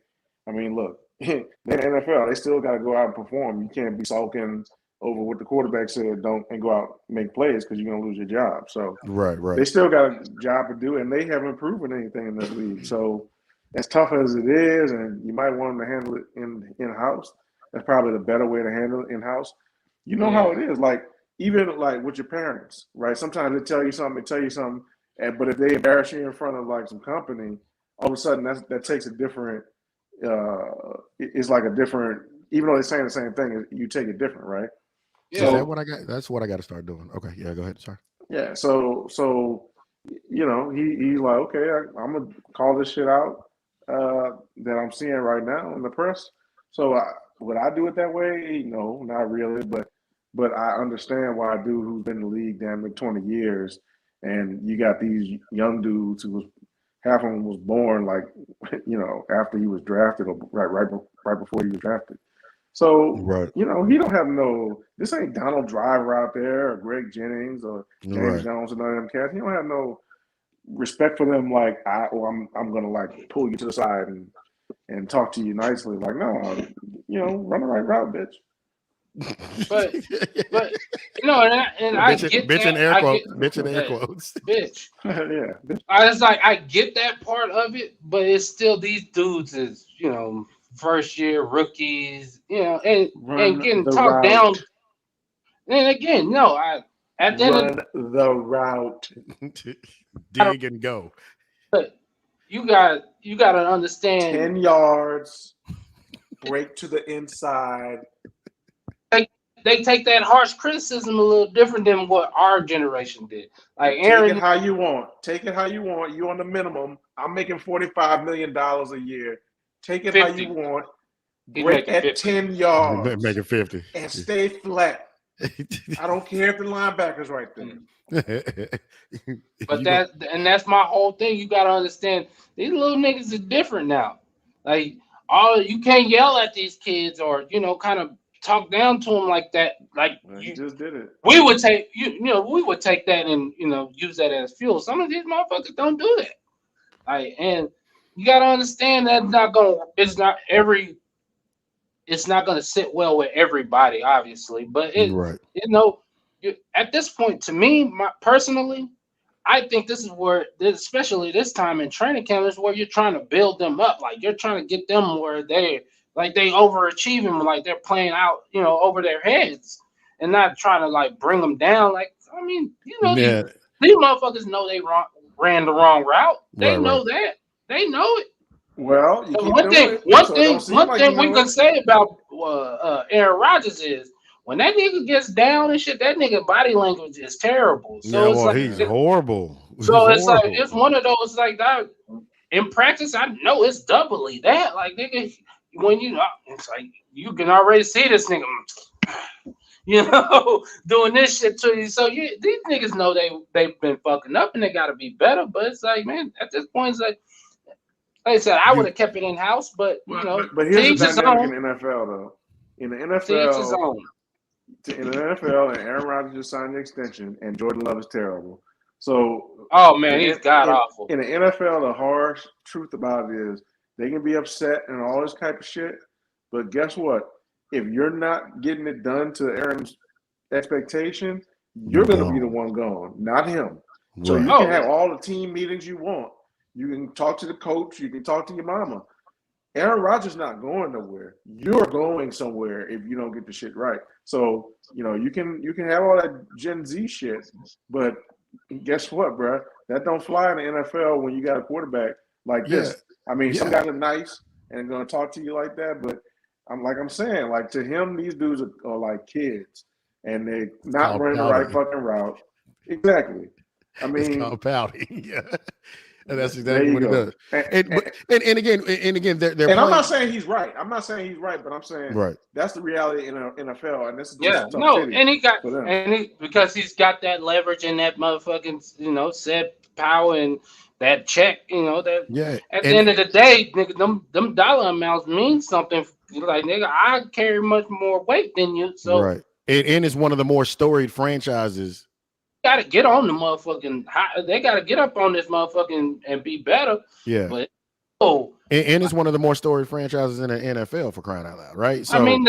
I mean, look. In the NFL, they still got to go out and perform. You can't be sulking over what the quarterback said, and go out and make plays because you're going to lose your job. So right. They still got a job to do, and they haven't proven anything in this league. So as tough as it is, and you might want them to handle it in-house, that's probably the better way to handle it in-house. You know how it is. Like, even like with your parents, right? Sometimes they tell you something, but if they embarrass you in front of like some company, all of a sudden that takes a different it's like a different, even though they're saying the same thing, you take it different, right? Yeah. So that's what I got to start doing. Okay, yeah, go ahead. Sorry. Yeah, so he's like, okay, I'm gonna call this shit out that I'm seeing right now in the press. So would I do it that way? No, not really, but I understand why a dude who's been in the league damn near 20 years, and you got these young dudes who half of them was born after he was drafted or right before he was drafted. So he don't have this ain't Donald Driver out there or Greg Jennings or James Jones and none of them cats. He don't have no respect for them. Like I'm gonna like pull you to the side and talk to you nicely. Like no, run the right route, bitch. But I get bitch that. Bitch in air quotes. Bitch. Yeah. I get that part of it, but it's still these dudes is first year rookies, and getting talked down. And again, the route, dig and go. But you got to understand 10 yards, break to the inside. They take that harsh criticism a little different than what our generation did. Like Aaron, take it how you want. You on the minimum. I'm making $45 million a year. Take it 50. How you want. Break at 50. 10 yards. Make it 50. And stay flat. I don't care if the linebacker's right there. But that's my whole thing. You gotta understand these little niggas is different now. Like you can't yell at these kids or kind of talk down to them like that. Like you just did it. We would take we would take that and use that as fuel. Some of these motherfuckers don't do that. Like, and you gotta understand that it's not gonna sit well with everybody, obviously. But at this point, to me, personally, I think this is where, especially this time in training camp, is where you're trying to build them up. Like you're trying to get them where they overachieving, like they're playing out, over their heads, and not trying to like bring them down. Like these motherfuckers know they ran the wrong route. They know that. They know it. Well, one thing we can say about Aaron Rodgers is when that nigga gets down and shit, that nigga body language is terrible. So he's horrible. So it's one of those like that. In practice, I know it's doubly that. Like nigga, when it's like you can already see this nigga, doing this shit to you. So these niggas know they've been fucking up and they got to be better. But it's like, man, at this point, it's like I said, I would have kept it in house. But but here's the dynamic in the NFL though. In the NFL, in the NFL, and Aaron Rodgers just signed an extension, and Jordan Love is terrible. So, oh man, he's god awful. In the NFL, the harsh truth about it is they can be upset and all this type of shit, but guess what? If you're not getting it done to Aaron's expectation, you're going to be the one gone, not him. Right. So you can have all the team meetings you want. You can talk to the coach. You can talk to your mama. Aaron Rodgers not going nowhere. You're going somewhere if you don't get the shit right. So, you can have all that Gen Z shit, but guess what, bro? That don't fly in the NFL when you got a quarterback like this. I mean, some guys are nice and going to talk to you like that, but I'm saying, like, to him, these dudes are like kids, and they not running the right fucking route. Exactly. I mean, it's called pouting. Yeah. And that's exactly what he does. And again, they're and I'm not saying he's right. I'm not saying he's right, but I'm saying that's the reality in the NFL. And this is just because he's got that leverage and that motherfucking said power and that check. That at the end of the day, nigga, them dollar amounts mean something. Like, nigga, I carry much more weight than you. So and it's one of the more storied franchises. Got to get on the motherfucking. They got to get up on this motherfucking and be better. Yeah. But and it's one of the more storied franchises in the NFL, for crying out loud, right? So I mean,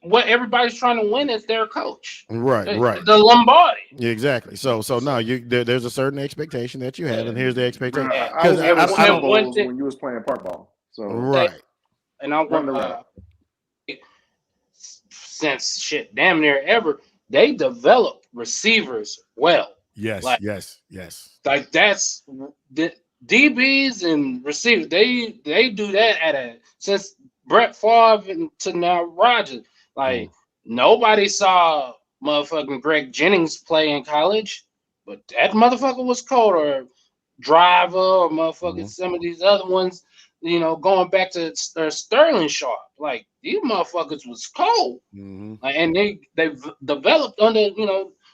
what everybody's trying to win is their coach, right? The Lombardi. Yeah, exactly. So now there's a certain expectation that you have, and here's the expectation. Because I don't when you was playing park ball. So and I want since damn near ever. They develop receivers well. Yes. Like that's the DBs and receivers. They do that since Brett Favre to now Rodgers. Like nobody saw motherfucking Greg Jennings play in college, but that motherfucker was cold. Or Driver or motherfucking some of these other ones. Going back to Sterling Sharp, like these motherfuckers was cold, and they've developed under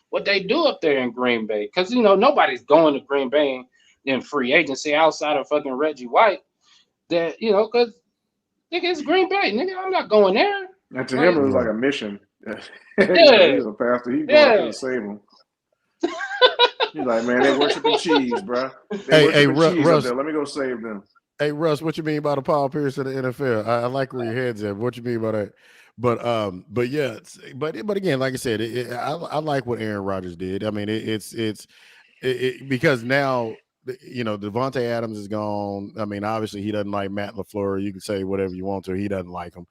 what they do up there in Green Bay, because nobody's going to Green Bay in free agency outside of fucking Reggie White. That because nigga, it's Green Bay, nigga, I'm not going there. And to him, it was like a mission. He's a pastor. He's going to save him. He's like, man, they worshiping cheese, bro. Hey, Russ, let me go save them. Hey Russ, what you mean by the Paul Pierce of the NFL? I like where your head's at. What you mean by that? But yeah, but again, like I said, I like what Aaron Rodgers did. I mean, it's because now Devontae Adams is gone. I mean, obviously he doesn't like Matt LaFleur. You can say whatever you want to. He doesn't like him.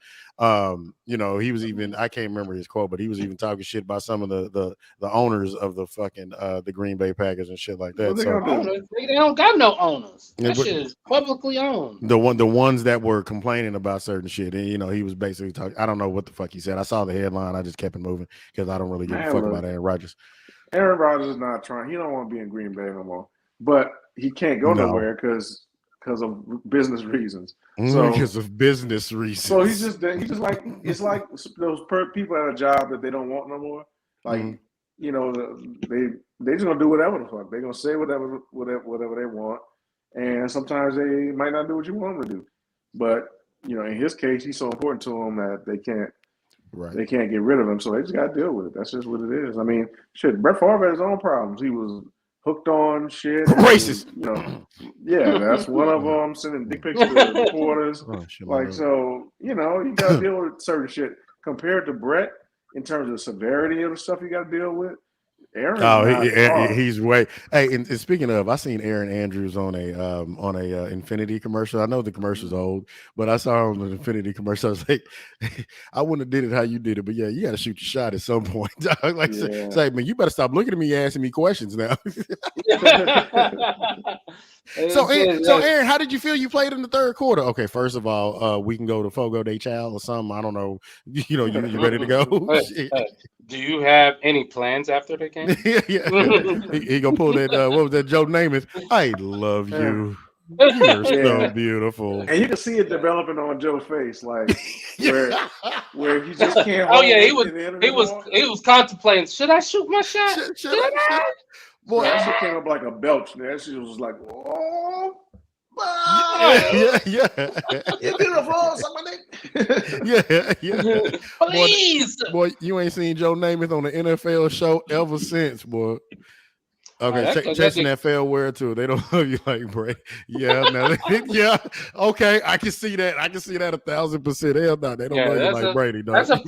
He was even, I can't remember his quote, but he was even talking shit about some of the owners of the fucking the Green Bay Packers and shit like that. They don't got no owners. That shit is publicly owned. The ones that were complaining about certain shit, and he was basically talking. I don't know what the fuck he said. I saw the headline. I just kept it moving because I don't really give a fuck about Aaron Rodgers. Aaron Rodgers is not trying. He don't want to be in Green Bay no more. But he can't go nowhere because of business reasons. So, because of business reasons. So he's just like, it's like those people at a job that they don't want no more. Like they just gonna do whatever the fuck. They're gonna say whatever they want, and sometimes they might not do what you want them to do. But in his case, he's so important to them that they can't. Right. They can't get rid of him, so they just got to deal with it. That's just what it is. I mean, shit. Brett Favre had his own problems. He was hooked on shit. Racist. Yeah, that's one of them. Sending dick pics to the reporters. So, you got to deal with certain shit. Compared to Brett, in terms of the severity of the stuff you got to deal with, Aaron. He's way. Hey, and speaking of, I seen Aaron Andrews on a Infinity commercial. I know the commercial's old, but I saw him on an Infinity commercial. I was like, I wouldn't have did it how you did it, but yeah, you got to shoot your shot at some point. Say, man, you better stop looking at me asking me questions now. So Aaron, how did you feel you played in the third quarter? Okay, first of all, we can go to Fogo de Chao or something. I don't know. You ready to go? Do you have any plans after the game? He gonna pull that. What was that? Joe Namath. I love you. You're so beautiful. And you can see it developing on Joe's face, like where he just can't. Oh yeah, he was contemplating. Should I shoot my shot? Should I? Boy, that shit came up like a belch. That shit was like, oh. Yeah. You're beautiful, somebody. Yeah. Please. Boy, you ain't seen Joe Namath on the NFL show ever since, boy. Okay, chasing that failware too. They don't love you like Brady. Yeah, no, yeah. Okay, I can see that. I can see that 1,000%. Hell no, they don't love you like Brady. Dog. That's a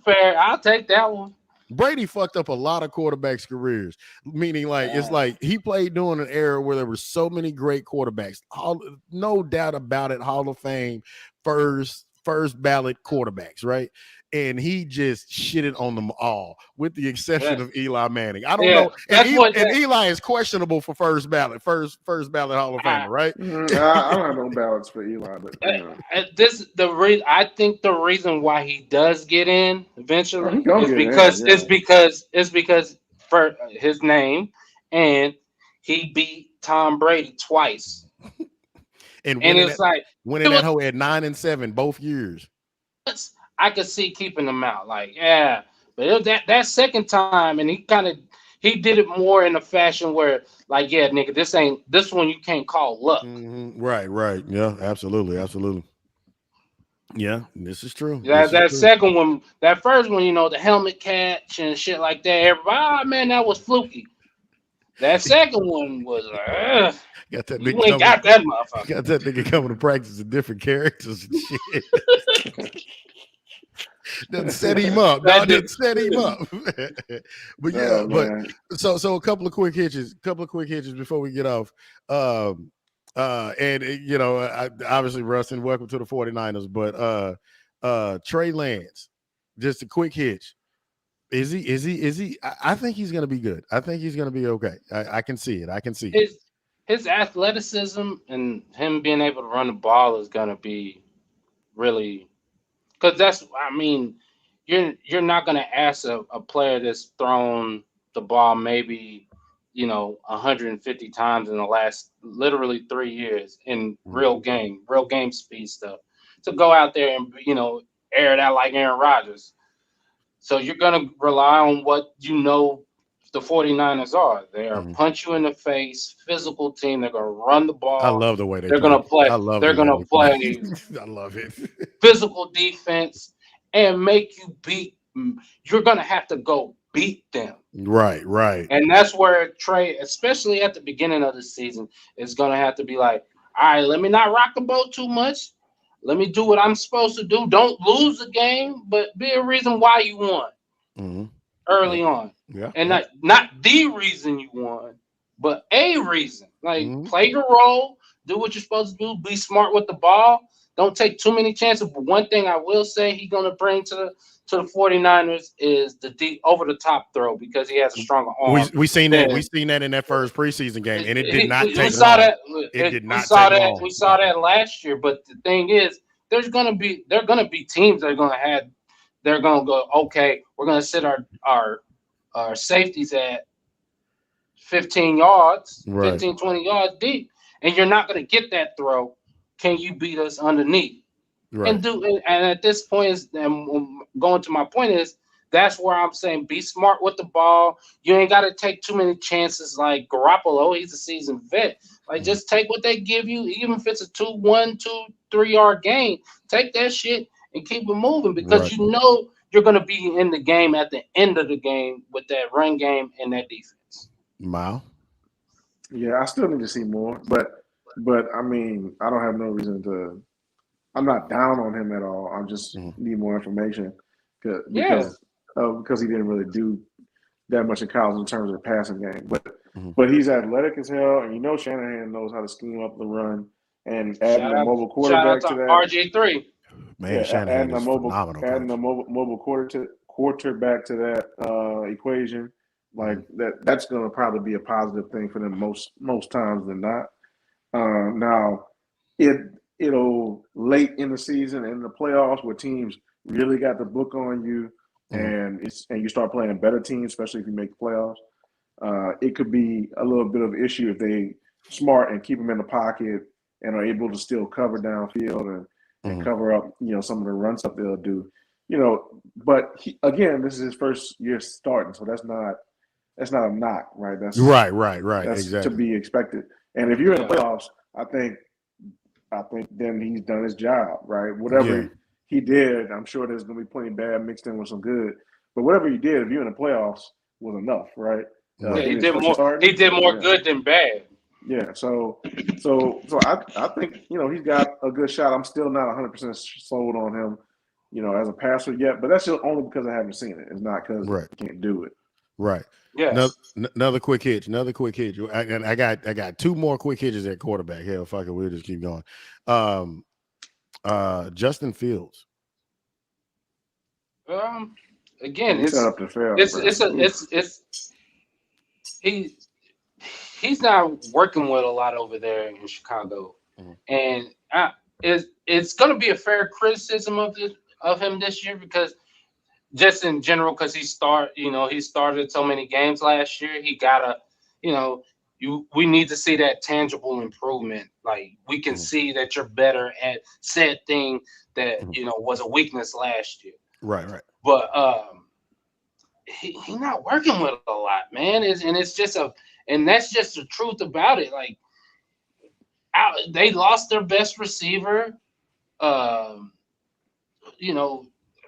fair. I'll take that one. Brady fucked up a lot of quarterbacks' careers, meaning it's like he played during an era where there were so many great quarterbacks. No doubt about it, Hall of Fame, first ballot quarterbacks, right? And he just shitted on them all, with the exception of Eli Manning. I don't know. And Eli is questionable for first ballot Hall of Famer, right? I don't have no ballots for Eli, but I think the reason why he does get in eventually is because for his name, and he beat Tom Brady twice. and it's like winning that whole at 9 and 7 both years. I could see keeping them out, but it was that second time, and he did it more in a fashion where, nigga, this one you can't call luck. Mm-hmm. Right, yeah, absolutely. Yeah, this is true. Second one, that first one, the helmet catch and shit like that. Everybody, man, that was fluky. That second one was got that you ain't got that motherfucker. Got that nigga coming to practice with different characters and shit. Doesn't set him up. Didn't set him up. But yeah, so a couple of quick hitches before we get off. Obviously Rustin, welcome to the 49ers, but Trey Lance, just a quick hitch. Is he? I think he's gonna be good. I think he's gonna be okay. I can see it. His athleticism and him being able to run the ball is gonna be really, because you're not gonna ask a player that's thrown the ball maybe 150 times in the last literally 3 years in real game speed stuff to go out there and air it out like Aaron Rodgers. So you're going to rely on what the 49ers are. They are punch you in the face, physical team. They're going to run the ball. I love the way they're going to play. They're going to play. I love it. Physical defense and make you beat. You're going to have to go beat them. Right. And that's where Trey, especially at the beginning of the season, is going to have to be like, all right, let me not rock the boat too much. Let me do what I'm supposed to do. Don't lose the game, but be a reason why you won early on. Yeah. And not the reason you won, but a reason. Play your role, do what you're supposed to do, be smart with the ball. Don't take too many chances. But one thing I will say he's going to bring to the 49ers is the deep over the top throw, because he has a stronger arm. We seen that in that first preseason game, and it did not take long. We saw that last year, but the thing is, there are gonna be teams that they're gonna go, okay, we're gonna sit our safeties at 15 yards, 15, 20 yards deep, and you're not gonna get that throw. Can you beat us underneath? Right. And at this point, going to my point is, that's where I'm saying be smart with the ball. You ain't got to take too many chances like Garoppolo. He's a seasoned vet. Just take what they give you, even if it's a 1, 2, 3 yard gain. Take that shit and keep it moving, because you're going to be in the game at the end of the game with that run game and that defense. Wow. Yeah, I still need to see more, but I mean, I don't have no reason to. I'm not down on him at all. I just need more information because he didn't really do that much in college in terms of the passing game. But he's athletic as hell, and Shanahan knows how to scheme up the run, and adding a mobile quarterback to that. RG3. Man, Shanahan is phenomenal. Adding a mobile quarterback to that equation, that's going to probably be a positive thing for them most times than not. Now, late in the season and in the playoffs where teams really got the book on you, and you start playing better teams, especially if you make the playoffs, it could be a little bit of an issue if they smart and keep them in the pocket and are able to still cover downfield and cover up, some of the run stuff they'll do. But again, this is his first year starting, so that's not a knock, right? That's right. That's exactly to be expected. And if you're in the playoffs, I think I think then he's done his job, right? Whatever he did, I'm sure there's going to be plenty bad mixed in with some good. But whatever he did, if you're in the playoffs, was enough, right? He did more. He did more good than bad. Yeah. So I think he's got a good shot. I'm still not 100% sold on him, as a passer yet. But that's just only because I haven't seen it. It's not because he can't do it. Right. Yeah. Another quick hitch. And I got two more quick hitches at quarterback. Hell, fuck it, we'll just keep going. Justin Fields. Again, he's not working with a lot over there in Chicago, and it's going to be a fair criticism of him this year because just in general because he started so many games last year. He gotta, we need to see that tangible improvement. Like we can see that you're better at said thing that was a weakness last year. Right. But he's not working with a lot, man. And that's just the truth about it. Like they lost their best receiver.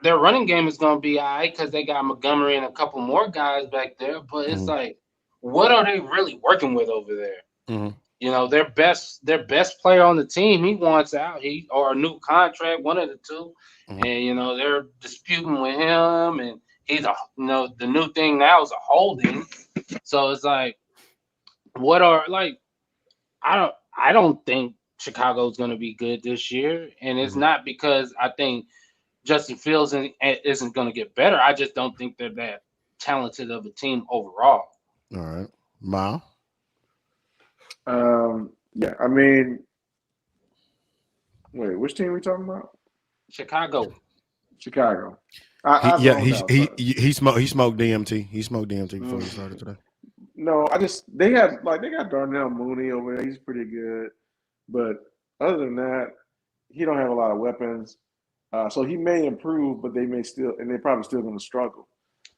Their running game is going to be all right because they got Montgomery and a couple more guys back there. But it's like, what are they really working with over there? Their best player on the team, he wants out, or a new contract, one of the two. And they're disputing with him, and he's the new thing now is a holding. So it's like, I don't think Chicago's going to be good this year, and it's not because I think Justin Fields isn't going to get better. I just don't think they're that talented of a team overall. All right, Mal. Yeah, I mean, wait, which team are we talking about? Chicago. He smoked DMT. He smoked DMT before he started today. No, they got Darnell Mooney over there. He's pretty good, but other than that, he don't have a lot of weapons. So he may improve, but they probably still going to struggle.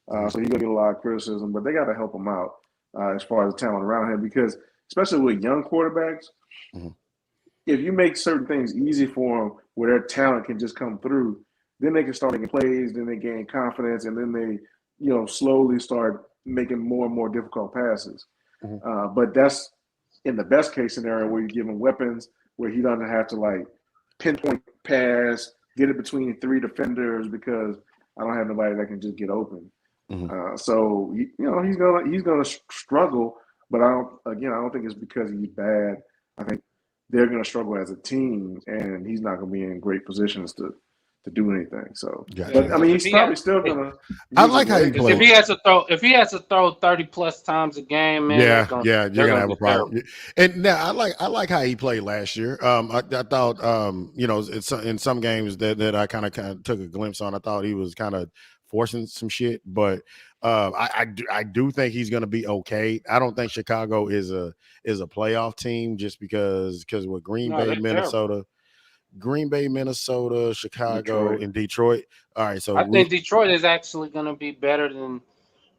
So he's going to get a lot of criticism, but they got to help him out as far as the talent around him because, especially with young quarterbacks, if you make certain things easy for them where their talent can just come through, then they can start making plays, then they gain confidence, and then they, slowly start making more and more difficult passes. But that's in the best case scenario where you give him weapons where he doesn't have to pinpoint pass, get it between three defenders because I don't have nobody that can just get open. So he's gonna struggle, but I don't think it's because he's bad. I think they're gonna struggle as a team, and he's not gonna be in great positions to do anything. So, but I mean, he's probably still gonna. I like how he plays. If he has to throw 30 plus times a game, man, you're gonna have a problem. And now I like how he played last year. I thought it's in some games that I kind of took a glimpse on. I thought he was kind of forcing some shit, but I do think he's gonna be okay. I don't think Chicago is a playoff team just because with Green Bay, Minnesota, Chicago, and Detroit. All right, so I think Detroit is actually going to be better than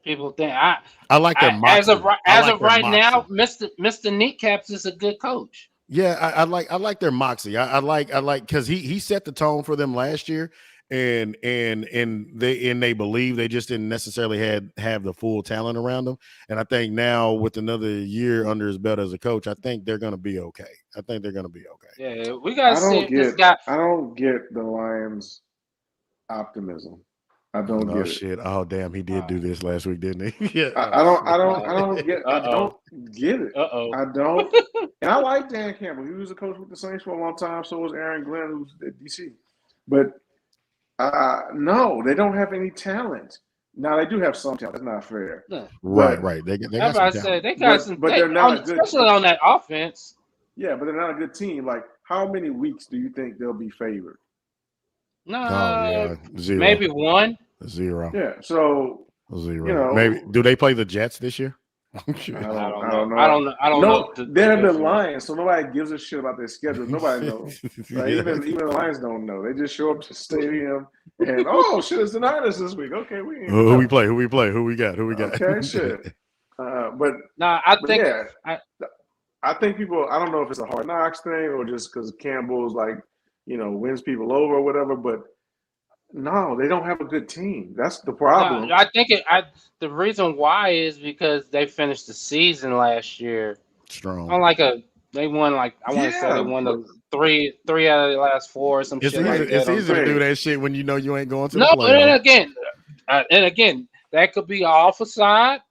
people think. I like their as of right now, Mr. Kneecaps is a good coach. Yeah, I like their moxie. I like because he set the tone for them last year, and they believe they just didn't necessarily have the full talent around them. And I think now with another year under his belt as a coach, I think they're going to be okay. Yeah, we got to see this guy. I don't get the Lions' optimism. I don't get it. Shit. Oh damn, he did do this last week, didn't he? Yeah. I don't get it. I don't. And I like Dan Campbell. He was a coach with the Saints for a long time. So was Aaron Glenn, who's at DC. But no, they don't have any talent. Now they do have some talent. That's not fair. Yeah. Right. They got some talent. They got some, but they're not especially on that offense. Yeah, but they're not a good team. Like, how many weeks do you think they'll be favored? No, zero. Maybe one. 0. Yeah, so 0. Maybe do they play the Jets this year? I don't know. They're the Lions, so nobody gives a shit about their schedule. Nobody knows. Right? Even the Lions don't know. They just show up to the stadium and it's the Niners this week. Okay, who we play? Who we got? Okay, shit. But I think I think people. I don't know if it's a Hard Knocks thing or just because Campbell's like, wins people over or whatever. But no, they don't have a good team. That's the problem. No, I think the reason why is because they finished the season last year strong. They won I want to say they won the three out of the last 4 or some shit like that. It's easy to do that shit when you know you ain't going to the No, playoffs. and again, that could be off a side,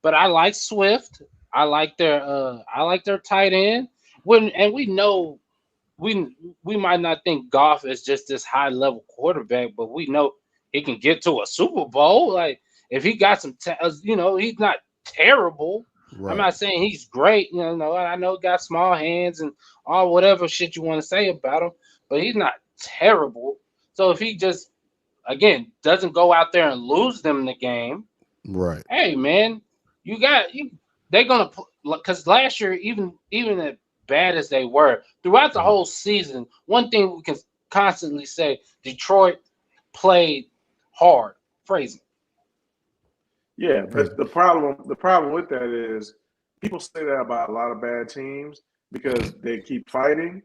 but I like Swift. I like their tight end. And we know we might not think Goff is just this high level quarterback, but we know he can get to a Super Bowl. Like if he got some, he's not terrible. Right. I'm not saying he's great. I know he got small hands and all whatever shit you want to say about him, but he's not terrible. So if he just doesn't go out there and lose them the game, right? Hey man, they're gonna, because last year even as bad as they were throughout the whole season, one thing we can constantly say: Detroit played hard. Phrasing. Yeah, but the problem with that is people say that about a lot of bad teams because they keep fighting.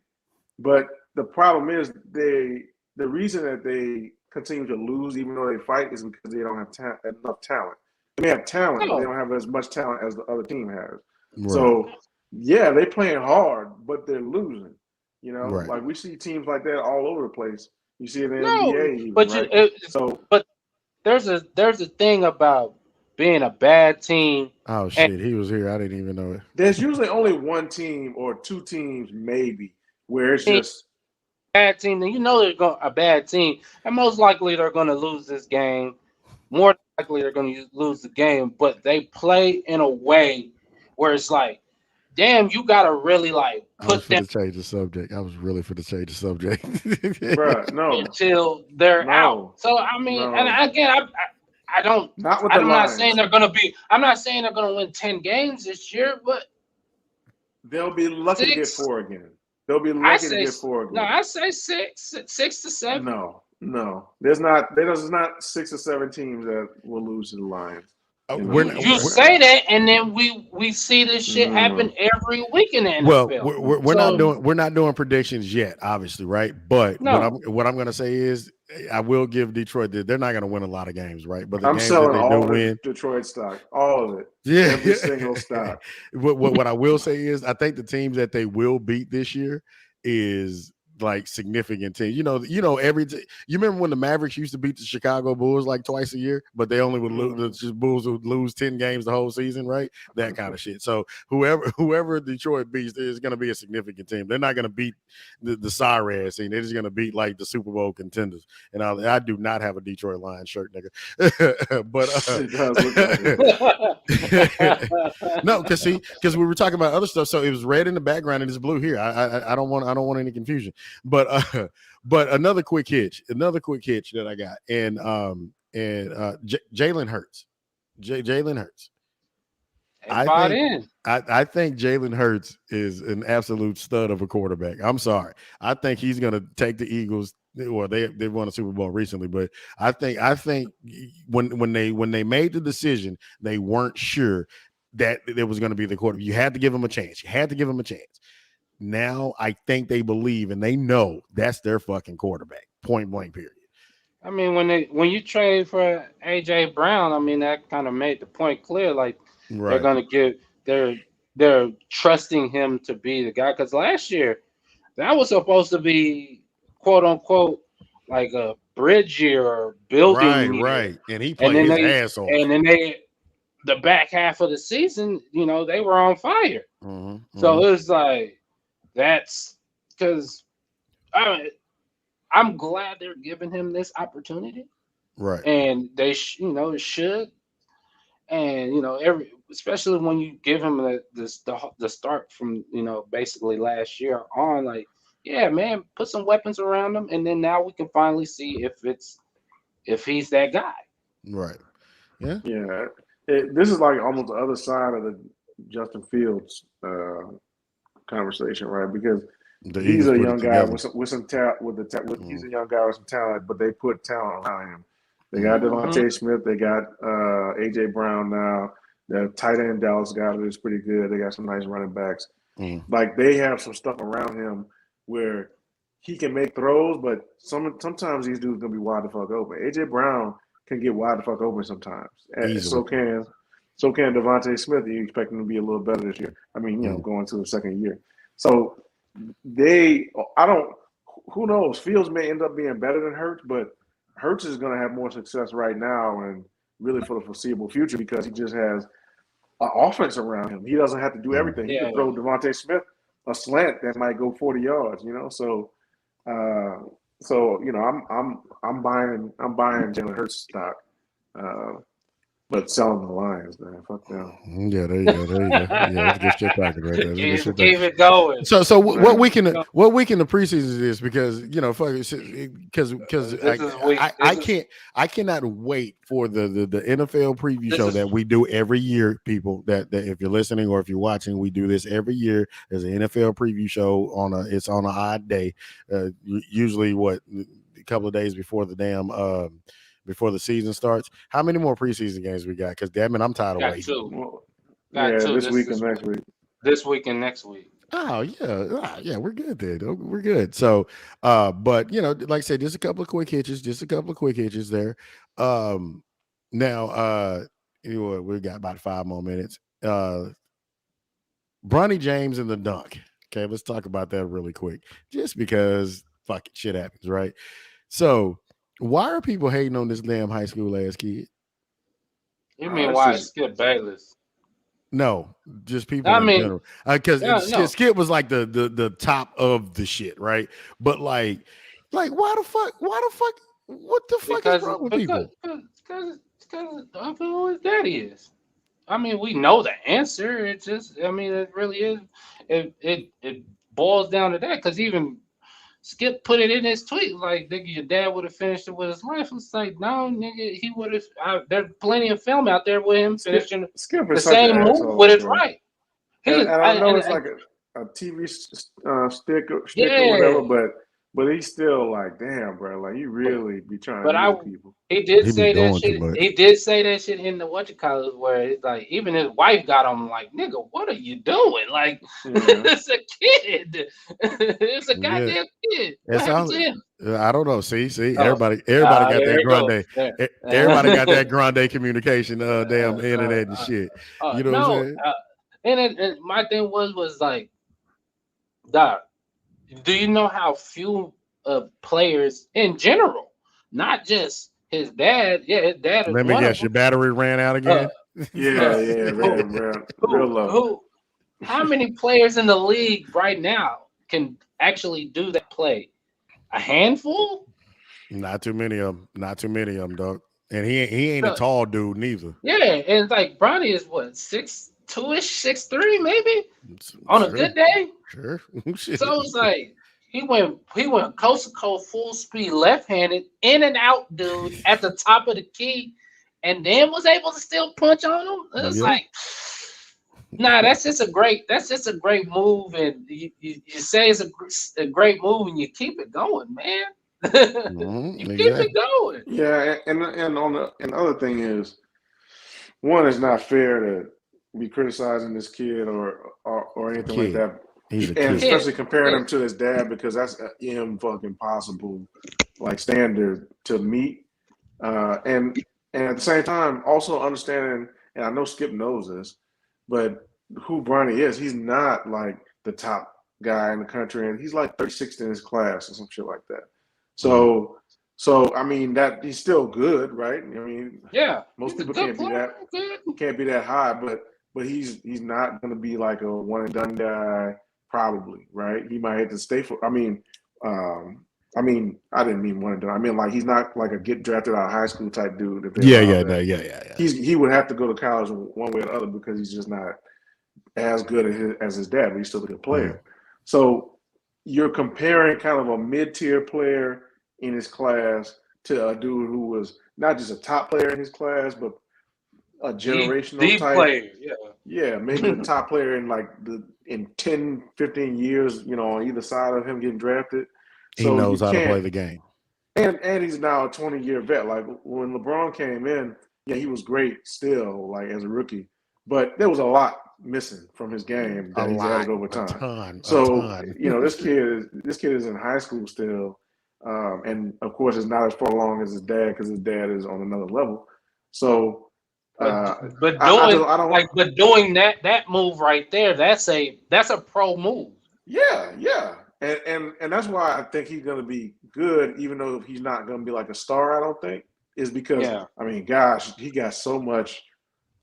But the problem is the reason that they continue to lose even though they fight is because they don't have enough talent. They may have talent, but they don't have as much talent as the other team has. Right. So yeah, they're playing hard, but they're losing. Right. Like we see teams like that all over the place. You see it in the NBA, even, but right? But there's a thing about being a bad team. Oh shit, he was here. I didn't even know it. There's usually only one team or two teams, maybe, where it's just bad team. Then they're a bad team, and most likely they're going to lose this game. More likely they're going to lose the game, but they play in a way where it's like, damn, you got to really put them. To change the subject. I was really for to change the subject, Bruh, no, until they're out. So I mean, and again, I don't. Not with I'm the not Lions. saying they're going to be. I'm not saying they're going to win 10 games this year, but they'll be lucky to get 4 again. They'll be lucky to get 4 again. No, I say 6 to 7. No. There's not 6 or 7 teams that will lose to the Lions. You say that, and then we see this shit happen every week in the NFL. Well, we're not doing predictions yet, obviously, right? But what I'm going to say is, I will give Detroit that they're not going to win a lot of games, right? But I'm games selling that they all do win, Detroit stock, all of it, every single stock. What I will say is, I think the teams that they will beat this year is like significant teams. You remember when the Mavericks used to beat the Chicago Bulls like twice a year, but they only would lose. The Bulls would lose 10 games the whole season, right? That kind of shit. So whoever Detroit beats is going to be a significant team. They're not going to beat the sorry ass team. They're just going to beat like the Super Bowl contenders. And I do not have a Detroit Lions shirt, nigga. But it does look like no, because we were talking about other stuff. So it was red in the background and it's blue here. I don't want any confusion. But another quick hitch that I got, and Jalen Hurts. Jalen Hurts. I think Jalen Hurts is an absolute stud of a quarterback. I'm sorry. I think he's going to take the Eagles. Well, they won a Super Bowl recently, but I think when they made the decision, they weren't sure that it was going to be the quarterback. You had to give him a chance. Now I think they believe and they know that's their fucking quarterback. Point blank, period. I mean, when you trade for AJ Brown, I mean that kind of made the point clear. Like they're going to they're trusting him to be the guy. Because last year that was supposed to be quote unquote like a bridge year or building year. Right. And he played his ass off. And then the back half of the season, they were on fire. So it was like. That's because I'm glad they're giving him this opportunity, right? And they, should, and especially when you give him the start from basically last year on, like, yeah, man, put some weapons around him, and then now we can finally see if he's that guy, right? Yeah. This is like almost the other side of the Justin Fields conversation, right? Because he's a young guy with some talent. He's a young guy with some talent, but they put talent around him. They got Devontae Smith. They got AJ Brown now. The tight end Dallas got it is pretty good. They got some nice running backs. Like they have some stuff around him where he can make throws, but sometimes these dudes gonna be wide the fuck open. AJ Brown can get wide the fuck open sometimes. So can Devontae Smith. You expect him to be a little better this year. I mean, going to the second year. So who knows? Fields may end up being better than Hurts, but Hurts is going to have more success right now and really for the foreseeable future because he just has an offense around him. He doesn't have to do everything. He can throw Devontae Smith a slant that might go 40 yards. So I'm buying Jalen Hurts stock. But selling the Lions, man, fuck them. Yeah, there you go. Yeah, that's good shit talking right there. Keep it going. So what week in the preseason is this? Because fuck it, because I cannot wait for the NFL preview show that we do every year. People that if you're listening or if you're watching, we do this every year. There's an NFL preview show it's on an odd day, usually a couple of days before the damn before the season starts. How many more preseason games we got? Because damn it, I'm tired of waiting. Two. This week and next week. This week and next week. Oh yeah, we're good then. We're good. So, but like I said, just a couple of quick hitches there. Now, we got about 5 more minutes. Bronny James and the dunk. Okay, let's talk about that really quick, just because fucking shit happens, right? So. Why are people hating on this damn high school ass kid? You mean why Skip Bayless? No, just people in general. Because Skip was like the top of the shit, right? But like why the fuck? What the fuck is wrong with people? Because of who his daddy is. I mean, we know the answer. It's just, it really is. It boils down to that because even Skip put it in his tweet, like, nigga, your dad would have finished it with his life. It's like, no, nigga, he would have. There's plenty of film out there with him finishing the same move with his right. I know it's like a TV stick or whatever, but he's still like, damn, bro, like you really be trying to meet people. He did say that shit. He did say that shit in the whatchamacallit, where it's like even his wife got him like, nigga, what are you doing? Like, it's a kid. It's a goddamn kid. What happened to him? I don't know. See, everybody got that grande. Everybody got that grande communication, damn internet and shit. You know what I'm saying? And my thing was like, Doc, do you know how few players in general, not just his dad? Yeah, his dad. Let me guess, your battery ran out again. Real low. How many players in the league right now can actually do that play? A handful? Not too many of them, dog. And he ain't a tall dude neither. Yeah, and like Bronny is what, 6'2"-ish, 6'3", maybe on a good day. Sure. So it's like he went coast to coast, full speed, left-handed, in and out, dude, at the top of the key, and then was able to still punch on him. It's like, nah, that's just a great move, and you say it's a great move, and you keep it going, man. You keep it going. Yeah, and the other thing is, one, it's not fair to be criticizing this kid or anything like that. And especially comparing him to his dad, because that's an impossible like standard to meet. And at the same time, also understanding, and I know Skip knows this, but who Bronny is, he's not like the top guy in the country, and he's like 36th in his class or some shit like that. So I mean that he's still good, right? I mean, yeah, most people can't be that high, but he's not going to be like a one and done guy. Probably, right? He might have to stay for. I didn't mean one and done. I mean, like he's not like a get drafted out of high school type dude. Yeah. He would have to go to college one way or the other because he's just not as good as his dad, but he's still a good player. Mm-hmm. So you're comparing kind of a mid-tier player in his class to a dude who was not just a top player in his class, but a generational type player. Yeah, maybe a top player in 10, 15 years, on either side of him getting drafted. He knows how to play the game. And he's now a 20-year vet. Like when LeBron came in, yeah, he was great still, like as a rookie. But there was a lot missing from his game A that he's lot, added over a time. ton. So this kid is in high school still, and of course is not as far along as his dad because his dad is on another level. So, but doing that move right there, that's a pro move. Yeah, and that's why I think he's gonna be good, even though he's not gonna be like a star. I don't think is because I mean, gosh, he got so much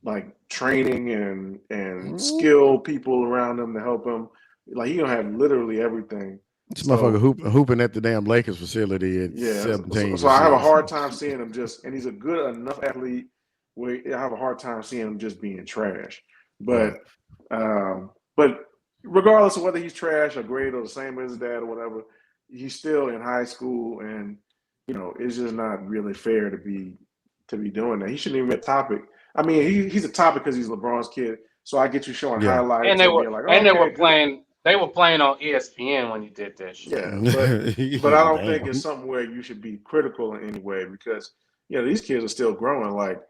like training and skill people around him to help him. Like he gonna have literally everything. This motherfucker hooping at the damn Lakers facility at 17. So I have a hard time seeing him and he's a good enough athlete where I have a hard time seeing him just being trash. But regardless of whether he's trash or great or the same as his dad or whatever, he's still in high school, and it's just not really fair to be doing that. He shouldn't even be a topic. I mean, he's a topic because he's LeBron's kid. So I get you showing highlights and they were playing. They were playing on ESPN when you did that shit. Yeah, but I don't think it's something where you should be critical in any way because these kids are still growing. Like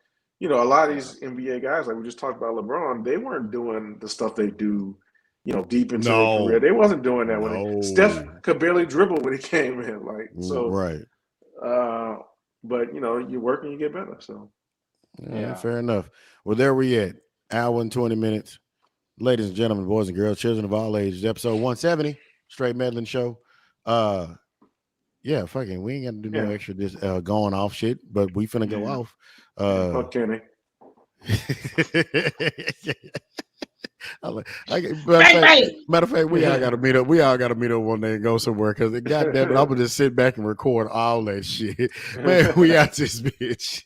a lot of these NBA guys, like we just talked about LeBron, they weren't doing the stuff they do. Deep into their career, they wasn't doing that when Steph could barely dribble when he came in. Like so, right. But you work and you get better. So fair enough. Well, there we at. Hour and 20 minutes. Ladies and gentlemen, boys and girls, children of all ages, episode 170, Straight Meddlin Show. Yeah, fucking, we ain't got to do no extra just going off shit, but we finna go off. Fuck Kenny. Matter of fact, we all got to meet up. We all got to meet up one day and go somewhere because goddamn, I'm gonna just sit back and record all that shit. Man, we out this bitch.